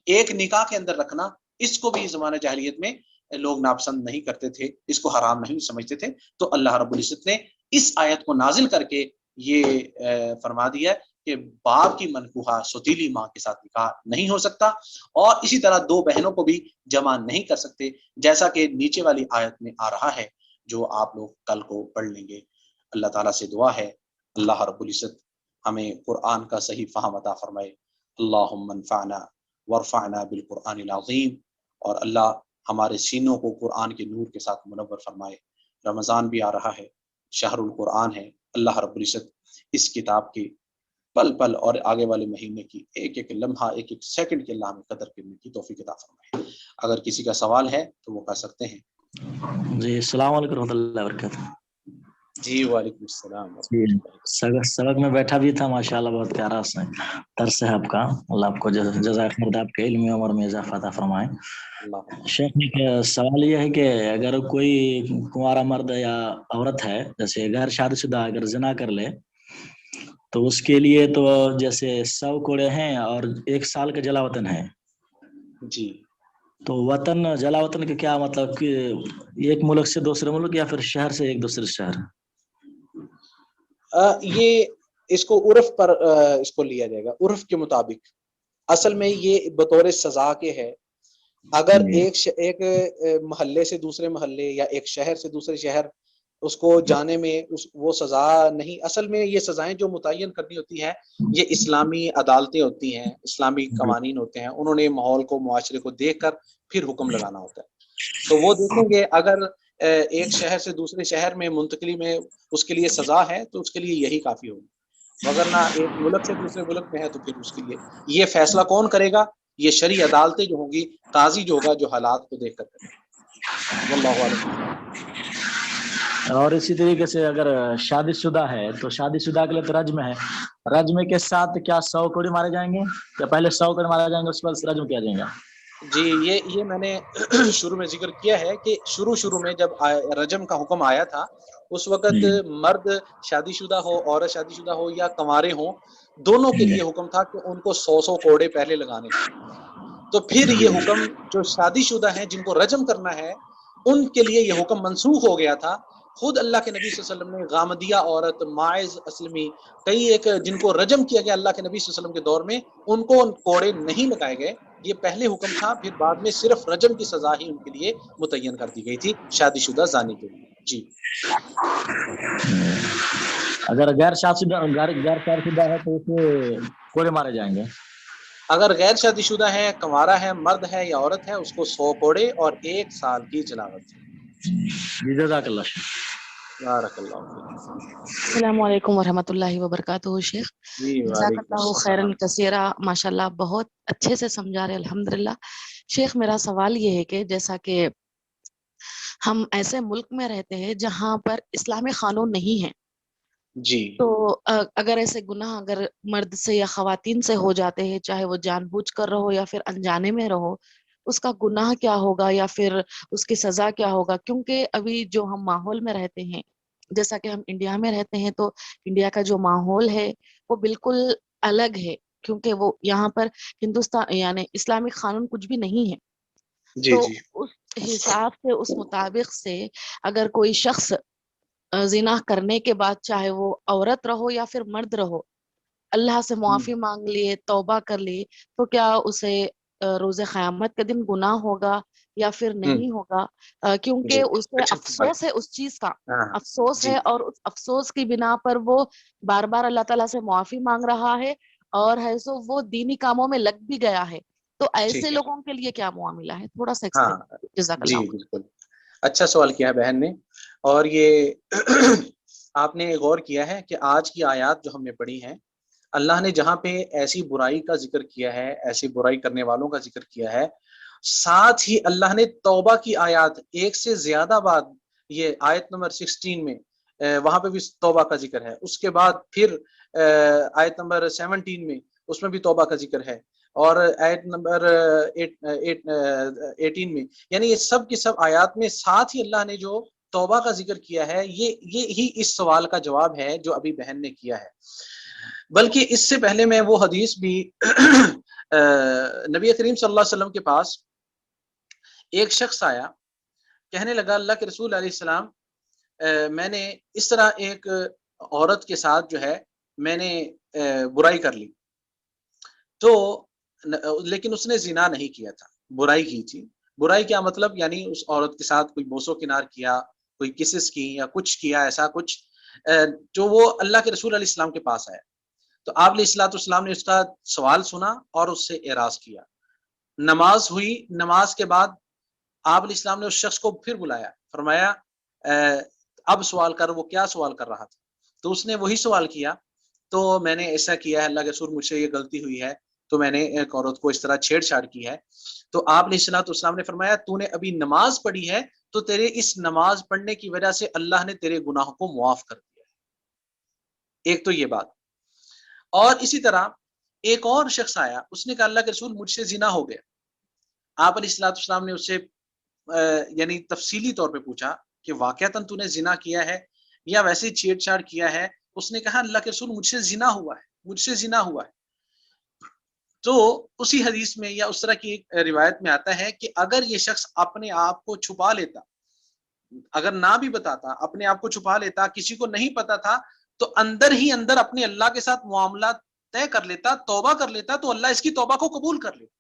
ایک نکاح کے اندر رکھنا، اس کو بھی زمانہ جاہلیت میں لوگ ناپسند نہیں کرتے تھے، اس کو حرام نہیں سمجھتے تھے. تو اللہ رب العزت نے اس آیت کو نازل کر کے یہ فرما دیا کہ باپ کی منکوحہ سوتیلی ماں کے ساتھ نکاح نہیں ہو سکتا، اور اسی طرح 2 بہنوں کو بھی جمع نہیں کر سکتے، جیسا کہ نیچے والی آیت میں آ رہا ہے جو آپ لوگ کل کو پڑھ لیں گے. اللہ تعالیٰ سے دعا ہے اللہ رب العزت ہمیں قرآن کا صحیح فہم عطا فرمائے. اللہم انفعنا وارفعنا بالقرآن العظیم، اور اللہ ہمارے سینوں کو قرآن کے نور کے ساتھ منور فرمائے. رمضان بھی آ رہا ہے، شہر القرآن ہے. اللہ رب العزت اس کتاب کی پل پل اور آگے والے مہینے کی ایک ایک لمحہ، ایک ایک سیکنڈ کی اللہ ہمیں قدر کرنے کی توفیق عطا فرمائے. اگر کسی کا سوال ہے تو وہ کر سکتے ہیں. جی السلام علیکم ورحمۃ اللہ وبرکاتہ. جی وعلیکم السلام. سبق میں بیٹھا بھی تھا، ماشاءاللہ بہت پیارا درس ہے آپ کا. اللہ آپ کو جزائے خیر، آپ کے علم عمر میں اضافہ عطا فرمائے. شیخ سوال یہ ہے کہ اگر کوئی کنوارا مرد یا عورت ہے، جیسے غیر شادی شدہ، اگر زنا کر لے تو اس کے لیے تو جیسے 100 کوڑے ہیں اور 1 سال کا جلا وطن ہے. جی تو وطن، جلا وطن کا کیا مطلب کہ ایک ملک سے دوسرے ملک یا پھر شہر سے ایک دوسرے شہر؟ یہ اس کو عرف پر اس کو لیا جائے گا، عرف کے مطابق. اصل میں یہ بطور سزا کے ہے. اگر ایک محلے سے دوسرے محلے یا ایک شہر سے دوسرے شہر اس کو جانے میں وہ سزا نہیں. اصل میں یہ سزائیں جو متعین کرنی ہوتی ہیں یہ اسلامی عدالتیں ہوتی ہیں، اسلامی قوانین ہوتے ہیں. انہوں نے ماحول کو، معاشرے کو دیکھ کر پھر حکم لگانا ہوتا ہے. تو وہ دیکھیں گے اگر ایک شہر سے دوسرے شہر میں منتقلی میں اس کے لیے سزا ہے تو اس کے لیے یہی کافی ہوگی. وگرنہ ایک ملک سے دوسرے ملک میں ہے تو پھر اس کے لیے یہ فیصلہ کون کرے گا؟ یہ شرعی عدالتیں جو ہوں گی، قاضی جو ہوگا جو حالات کو دیکھ کر کرے گا. واللہ اعلم. اور اسی طریقے سے اگر شادی شدہ ہے تو شادی شدہ کے لیے تو رجم ہے. رجم کے ساتھ کیا 100 کوڑے مارے جائیں گے یا پہلے 100 کوڑے مارے جائیں گے اس کے بعد رجم کیا جائے گا؟ جی یہ میں نے شروع میں ذکر کیا ہے کہ شروع میں جب رجم کا حکم آیا تھا اس وقت مرد شادی شدہ ہو، عورت شادی شدہ ہو یا کنوارے ہوں، دونوں کے لیے حکم تھا کہ ان کو 100 کوڑے پہلے لگانے. تو پھر یہ حکم جو شادی شدہ ہیں جن کو رجم کرنا ہے ان کے لیے یہ حکم منسوخ ہو گیا تھا. خود اللہ کے نبی صلی اللہ علیہ وسلم نے غامدیہ عورت ماعز اسلمی کئی ایک جن کو رجم کیا گیا اللہ کے نبی صلی اللہ علیہ وسلم کے دور میں، ان کو کوڑے نہیں لگائے گئے. یہ پہلے حکم تھا، پھر بعد میں صرف رجم کی سزا ہی ان کے لیے متعین کر دی گئی تھی شادی شدہ زانی کے لیے. جی اگر غیر شادی شدہ ہے تو اسے کوڑے مارے جائیں گے. اگر غیر شادی شدہ ہے، کنوارا ہے، مرد ہے یا عورت ہے، اس کو 100 کوڑے اور 1 سال کی جلاوت. جزاک اللہ. بارک اللہ فیک. السلام علیکم ورحمۃ اللہ وبرکاتہ. شیخ جی جزاک وعلیکم اللہ السلام. خیرن کثیرہ، ماشاءاللہ بہت اچھے سے سمجھا رہے الحمدللہ. شیخ میرا سوال یہ ہے کہ جیسا کہ ہم ایسے ملک میں رہتے ہیں جہاں پر اسلامی قانون نہیں ہے، جی تو اگر ایسے گناہ اگر مرد سے یا خواتین سے ہو جاتے ہیں، چاہے وہ جان بوجھ کر رہو یا پھر انجانے میں رہو، اس کا گناہ کیا ہوگا یا پھر اس کی سزا کیا ہوگا؟ کیونکہ ابھی جو ہم ماحول میں رہتے ہیں، جیسا کہ ہم انڈیا میں رہتے ہیں، تو انڈیا کا جو ماحول ہے وہ بالکل الگ ہے، کیونکہ وہ یہاں پر ہندوستان یعنی اسلامک قانون کچھ بھی نہیں ہے. جی تو جی اس حساب سے، اس مطابق سے اگر کوئی شخص زنا کرنے کے بعد چاہے وہ عورت رہو یا پھر مرد رہو، اللہ سے معافی مانگ لیے، توبہ کر لیے، تو کیا اسے روز قیامت کے دن گناہ ہوگا یا پھر نہیں ہوگا؟ کیونکہ جی اسے اچھا سوال. افسوس ہے اس چیز کا، ہاں افسوس جی ہے، اور اس افسوس کی بنا پر وہ بار بار اللہ تعالیٰ سے معافی مانگ رہا ہے، اور ہے سو وہ دینی کاموں میں لگ بھی گیا ہے. تو ایسے ٹھیک ہے. لوگوں کے لیے کیا معاملہ ہے؟ تھوڑا سا ہاں ایکسپلین. جزاک جی اللہ. بالکل اچھا سوال کیا ہے بہن نے. اور یہ آپ نے غور کیا ہے کہ آج کی آیات جو ہم نے پڑھی ہیں، اللہ نے جہاں پہ ایسی برائی کا ذکر کیا ہے، ایسی برائی کرنے والوں کا ذکر کیا ہے، ساتھ ہی اللہ نے توبہ کی آیات ایک سے زیادہ بار، یہ آیت نمبر 16 میں وہاں پہ بھی توبہ کا ذکر ہے، اس کے بعد پھر آیت نمبر 17 میں اس میں بھی توبہ کا ذکر ہے، اور آیت نمبر 18 میں، یعنی یہ سب کی سب آیات میں ساتھ ہی اللہ نے جو توبہ کا ذکر کیا ہے، یہ ہی اس سوال کا جواب ہے جو ابھی بہن نے کیا ہے۔ بلکہ اس سے پہلے میں وہ حدیث بھی نبی کریم صلی اللہ علیہ وسلم کے پاس ایک شخص آیا، کہنے لگا اللہ کے رسول علیہ السلام، میں نے اس طرح ایک عورت کے ساتھ جو ہے میں نے برائی کر لی، تو لیکن اس نے زنا نہیں کیا تھا، برائی کی تھی۔ برائی کیا مطلب؟ یعنی اس عورت کے ساتھ کوئی بوسو کنار کیا، کوئی کسس کی یا کچھ کیا، ایسا کچھ جو وہ اللہ کے رسول علیہ السلام کے پاس آیا، تو آپ علیہ الصلوۃ والسلام نے اس کا سوال سنا اور اس سے اعراض کیا۔ نماز ہوئی، نماز کے بعد آپ علیہ السلام نے اس شخص کو پھر بلایا، فرمایا اب سوال کر، وہ کیا سوال کر رہا تھا؟ تو اس نے وہی سوال کیا، تو میں نے ایسا کیا ہے اللہ کے رسول، مجھ سے یہ غلطی ہوئی ہے، تو میں نے ایک عورت کو اس طرح چھیڑ چھاڑ کی ہے۔ تو آپ علیہ الصلوۃ والسلام نے فرمایا تو نے ابھی نماز پڑھی ہے، تو تیرے اس نماز پڑھنے کی وجہ سے اللہ نے تیرے گناہوں کو معاف کر دیا ہے۔ ایک تو یہ بات، اور اسی طرح ایک اور شخص آیا، اس نے کہا اللہ کے رسول مجھ سے زنا ہو گیا۔ آپ علیہ الصلوۃ والسلام نے اس سے یعنی تفصیلی طور پہ پوچھا کہ واقعتاً تو نے زنا کیا ہے یا ویسے ہی چھیڑ چھاڑ کیا ہے؟ اس نے کہا اللہ کے رسول مجھ سے زنا ہوا ہے، مجھ سے زنا ہوا ہے۔ تو اسی حدیث میں یا اس طرح کی ایک روایت میں آتا ہے کہ اگر یہ شخص اپنے آپ کو چھپا لیتا، اگر نہ بھی بتاتا، اپنے آپ کو چھپا لیتا، کسی کو نہیں پتا تھا، تو اندر ہی اندر اپنے اللہ کے ساتھ معاملات طے کر لیتا، توبہ کر لیتا، تو اللہ اس کی توبہ کو قبول کر لیتا۔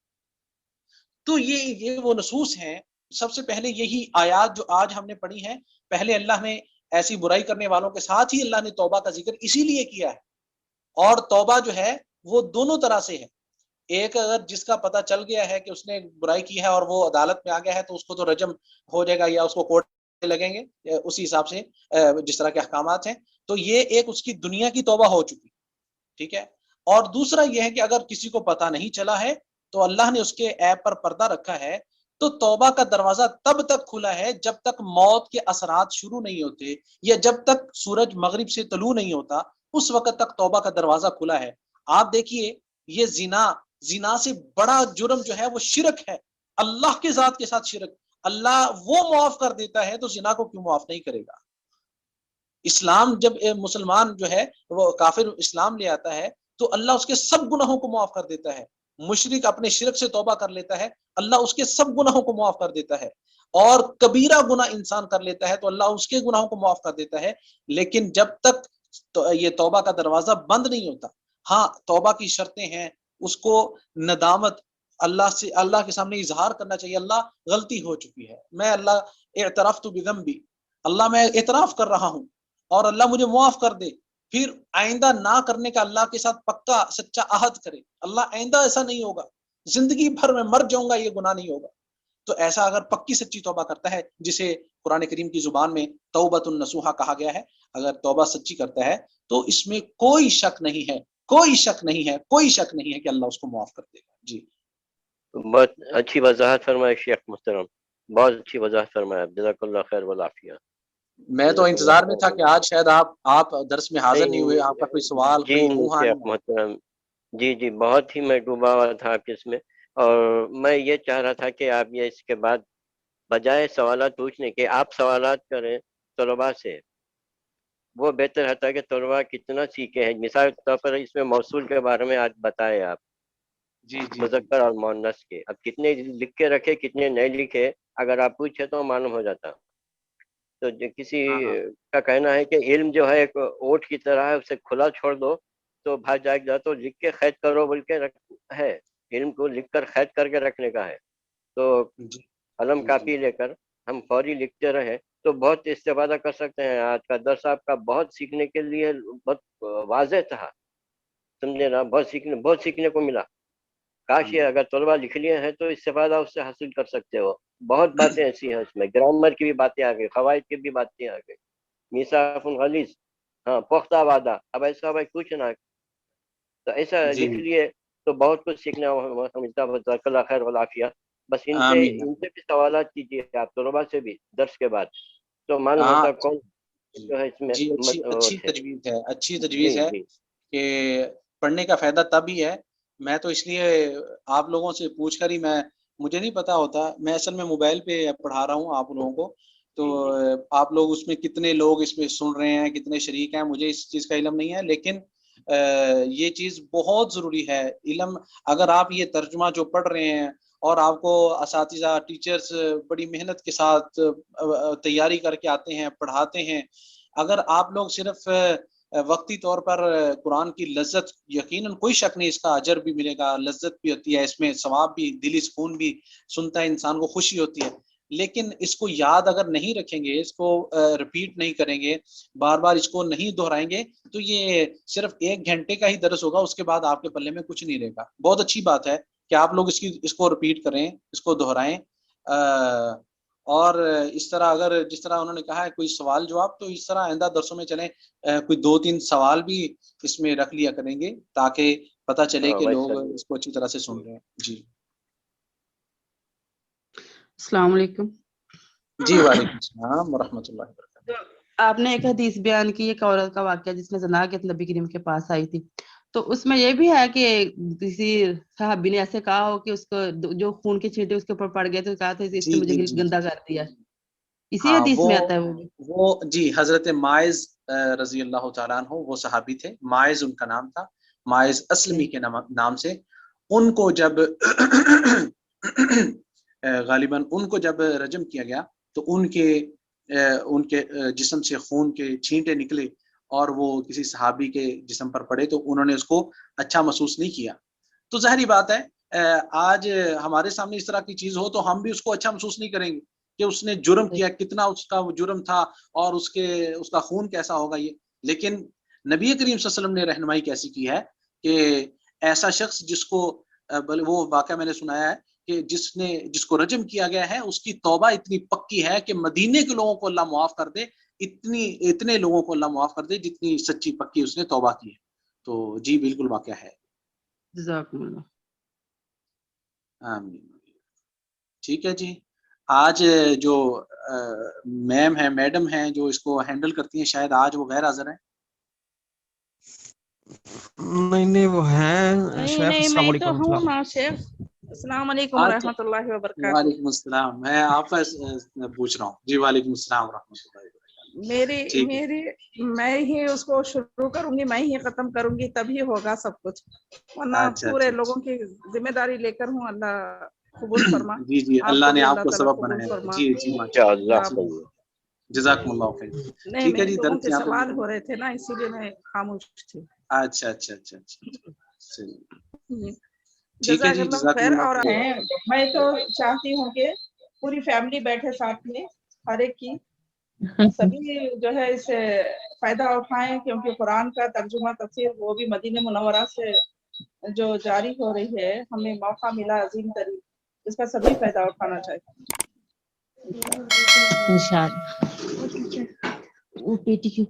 تو یہ وہ نصوص ہیں۔ سب سے پہلے یہی آیات جو آج ہم نے پڑھی ہیں، پہلے اللہ نے ایسی برائی کرنے والوں کے ساتھ ہی اللہ نے توبہ کا ذکر اسی لیے کیا ہے، اور توبہ جو ہے وہ دونوں طرح سے ہے۔ ایک اگر جس کا پتہ چل گیا ہے کہ اس نے برائی کی ہے اور وہ عدالت میں آ گیا ہے، تو اس کو تو رجم ہو جائے گا یا اس کو کورٹ لگیں گے اسی حساب سے جس طرح کے احکامات ہیں، تو یہ ایک اس کی دنیا کی توبہ ہو چکی، ٹھیک ہے۔ اور دوسرا یہ ہے کہ اگر کسی کو پتہ نہیں چلا ہے تو اللہ نے اس کے عیب پر پردہ رکھا ہے، تو توبہ کا دروازہ تب تک کھلا ہے جب تک موت کے اثرات شروع نہیں ہوتے، یا جب تک سورج مغرب سے طلوع نہیں ہوتا، اس وقت تک توبہ کا دروازہ کھلا ہے۔ آپ دیکھیے، یہ زنا سے بڑا جرم جو ہے وہ شرک ہے، اللہ کے ذات کے ساتھ شرک۔ اللہ وہ معاف کر دیتا ہے تو زنا کو کیوں معاف نہیں کرے گا؟ اسلام جب مسلمان جو ہے وہ کافر اسلام لے آتا ہے تو اللہ اس کے سب گناہوں کو معاف کر دیتا ہے۔ مشرک اپنے شرک سے توبہ کر لیتا ہے، اللہ اس کے سب گناہوں کو معاف کر دیتا ہے، اور کبیرہ گناہ انسان کر لیتا ہے تو اللہ اس کے گناہوں کو معاف کر دیتا ہے۔ لیکن جب تک یہ توبہ کا دروازہ بند نہیں ہوتا، ہاں توبہ کی شرطیں ہیں، اس کو ندامت اللہ کے سامنے اظہار کرنا چاہیے، اللہ غلطی ہو چکی ہے، میں اللہ اعترفت بذنبی، اللہ میں اعتراف کر رہا ہوں اور اللہ مجھے معاف کر دے، پھر آئندہ نہ کرنے کا اللہ کے ساتھ پکا سچا عہد کرے، اللہ آئندہ ایسا نہیں ہوگا، زندگی بھر میں مر جاؤں گا یہ گناہ نہیں ہوگا۔ تو ایسا اگر پکی سچی توبہ کرتا ہے، جسے قرآن کریم کی زبان میں توبۃ النصوحہ کہا گیا ہے، اگر توبہ سچی کرتا ہے تو اس میں کوئی شک نہیں ہے، کوئی شک نہیں ہے، کوئی شک نہیں ہے کہ اللہ اس کو معاف کر دے گا۔ جی بہت اچھی وضاحت فرمائے شیخ محترم، بہت اچھی وضاحت فرمایا، جزاک اللہ خیر والعافیہ۔ میں تو انتظار میں تھا کہ آج شاید آپ درس میں حاضر نہیں ہوئے، آپ کا کوئی سوال، جی کوئی منہ شیخ نہیں۔ محترم، جی بہت ہی میں ڈوبا ہوا تھا آپ اس میں، اور میں یہ چاہ رہا تھا کہ آپ یہ اس کے بعد بجائے سوالات پوچھنے کے آپ سوالات کریں طلباء سے، وہ بہتر ہوتا ہے کہ طلباء کتنا سیکھے ہیں۔ مثال کے طور پر اس میں موصول کے بارے میں آج بتائے آپ، جی جی مذکر اور مؤنث کے، اب کتنے لکھ کے رکھے کتنے نہیں لکھے، اگر آپ پوچھے تو معلوم ہو جاتا۔ تو کسی ہاں کا کہنا ہے کہ علم جو ہے ایک اوٹ کی طرح ہے، اسے کھلا چھوڑ دو تو بھاگ جائے گا، تو لکھ کے قید کرو بول کے ہے، علم کو لکھ کر قید کر کے رکھنے کا ہے۔ تو جی قلم کاپی لے کر ہم فوری لکھتے رہے تو بہت استفادہ کر سکتے ہیں۔ آج کا درس آپ کا بہت سیکھنے کے لیے بہت واضح تھا، سمجھے نا، بہت سیکھنے کو ملا۔ کاش یہ اگر طلبہ لکھ لیے ہیں تو استفادہ اس سے حاصل کر سکتے ہو. بہت باتیں ایسی ہیں اس میں، گرامر کی بھی باتیں آ گئی، قواعد کی بھی باتیں آ گئی، میثاق غلیظ، ہاں پختہ وعدہ. اب ایسا بھائی کچھ نہ، تو ایسا جی لکھ لیے تو بہت کچھ سیکھنا ملتا. جزاک اللہ خیر والعافیہ. بس ان سے آمین. بھی سوالات کیجیے آپ طلباء سے بھی درس کے بعد، تو معلوم ہاں ہوتا کون جو ہے اس میں جی، اچھی تھے. تجویز ہے، اچھی جی تجویز ہے جی کہ پڑھنے کا فائدہ تب ہی ہے. میں تو اس لیے آپ لوگوں سے پوچھ کر ہی مجھے نہیں پتا ہوتا، میں اصل میں موبائل پہ پڑھا رہا ہوں آپ لوگوں کو، تو آپ لوگ اس میں کتنے لوگ اس میں سن رہے ہیں، کتنے شریک ہیں، مجھے اس چیز کا علم نہیں ہے. لیکن یہ چیز بہت ضروری ہے علم. اگر آپ یہ ترجمہ جو پڑھ رہے ہیں اور آپ کو اساتذہ ٹیچرز بڑی محنت کے ساتھ تیاری کر کے آتے ہیں، پڑھاتے ہیں، اگر آپ لوگ صرف وقتی طور پر قرآن کی لذت، یقیناً کوئی شک نہیں، اس کا اجر بھی ملے گا، لذت بھی ہوتی ہے اس میں، ثواب بھی، دلی سکون بھی سنتا ہے انسان کو، خوشی ہوتی ہے. لیکن اس کو یاد اگر نہیں رکھیں گے، اس کو رپیٹ نہیں کریں گے، بار بار اس کو نہیں دہرائیں گے، تو یہ صرف 1 گھنٹے کا ہی درس ہوگا، اس کے بعد آپ کے پلے میں کچھ نہیں رہے گا. بہت اچھی بات ہے کہ آپ لوگ اس کو رپیٹ کریں، اس کو دہرائیں. اور اس طرح اگر جس طرح انہوں نے کہا ہے کوئی سوال جواب، تو اس طرح آئندہ درسوں میں چلیں کوئی 2-3 سوال بھی اس میں رکھ لیا کریں گے تاکہ پتہ چلے کہ لوگ اس کو اچھی طرح سے سن رہے ہیں. جی السلام علیکم. جی وعلیکم السلام ورحمۃ اللہ وبرکاتہ. آپ نے ایک حدیث بیان کی، ایک عورت کا واقعہ جس نے زنا کے نبی کریم کے پاس آئی تھی، تو اس میں یہ بھی ہے کہ کسی صحابی نے ایسے کہا ہو کہ اس کو جو خون کے چھینٹے اس کے اوپر پڑ گئے تو کہا تھا اس نے مجھے گندا کر دیا. اسی ہاں حدیث میں آتا ہے وہ جی حضرت ماعز رضی اللہ تعالیٰ عنہ وہ صحابی تھے، ماعز ان کا نام تھا، ماعز اسلمی کے نام سے. ان کو جب غالباً ان کو جب رجم کیا گیا تو ان کے جسم سے خون کے چھینٹے نکلے اور وہ کسی صحابی کے جسم پر پڑے تو انہوں نے اس کو اچھا محسوس نہیں کیا. تو ظاہری بات ہے آج ہمارے سامنے اس طرح کی چیز ہو تو ہم بھی اس کو اچھا محسوس نہیں کریں گے کہ اس نے جرم کیا، کتنا اس کا وہ جرم تھا اور اس کا خون کیسا ہوگا یہ. لیکن نبی کریم صلی اللہ علیہ وسلم نے رہنمائی کیسی کی ہے کہ ایسا شخص جس کو وہ واقعہ میں نے سنایا ہے کہ جس کو رجم کیا گیا ہے اس کی توبہ اتنی پکی ہے کہ مدینے کے لوگوں کو اللہ معاف کر دے، اتنے لوگوں کو اللہ معاف کر دے جتنی سچی پکی اس نے توبہ کی ہے. تو جی بالکل واقعہ ہے. جزاکم اللہ. آمین. ٹھیک ہے جی. آج جو میم ہیں، میڈم ہیں جو اس کو ہینڈل کرتی ہیں، شاید آج وہ غیر حاضر ہیں. نہیں وہ ہیں شیخ. السلام میں تو علیکم. ہوں نا شیخ. السلام علیکم ورحمۃ اللہ وبرکاتہ. وعلیکم السلام. میں آپ کا پوچھ رہا ہوں. جی وعلیکم السلام ورحمۃ اللہ وبرکاتہ. میں ہی اس کو شروع کروں گی، میں ہی ختم کروں گی، تبھی ہوگا سب کچھ، ورنہ پورے لوگوں کی ذمہ داری لے کر ہوں. اللہ قبول فرما. جی جی اللہ نے آپ کو تعالیٰ سبب قبول بنایا. فرما. جی جی ماشاءاللہ. جزاکم اللہ خیر. نہیں ٹھیک ہے میرے جی. لوگوں درس کے یہاں پہ سوال ہو رہے تھے نا، اسی لیے میں خاموش تھی. اچھا. ٹھیک ہے جزاک جی. اللہ جزاکم خیر. اللہ اور خیر. میں تو چاہتی ہوں کہ پوری فیملی بیٹھے ساتھ میں، ہر ایک کی سبھی جو ہے اس سے فائدہ اٹھائیں، کیونکہ قرآن کا ترجمہ تفسیر وہ بھی مدینہ منورہ سے جو جاری ہو رہی ہے، ہمیں موقع ملا عظیم ترین، اس کا سبھی فائدہ اٹھانا چاہیے. انشاءاللہ. وہ بیٹی کی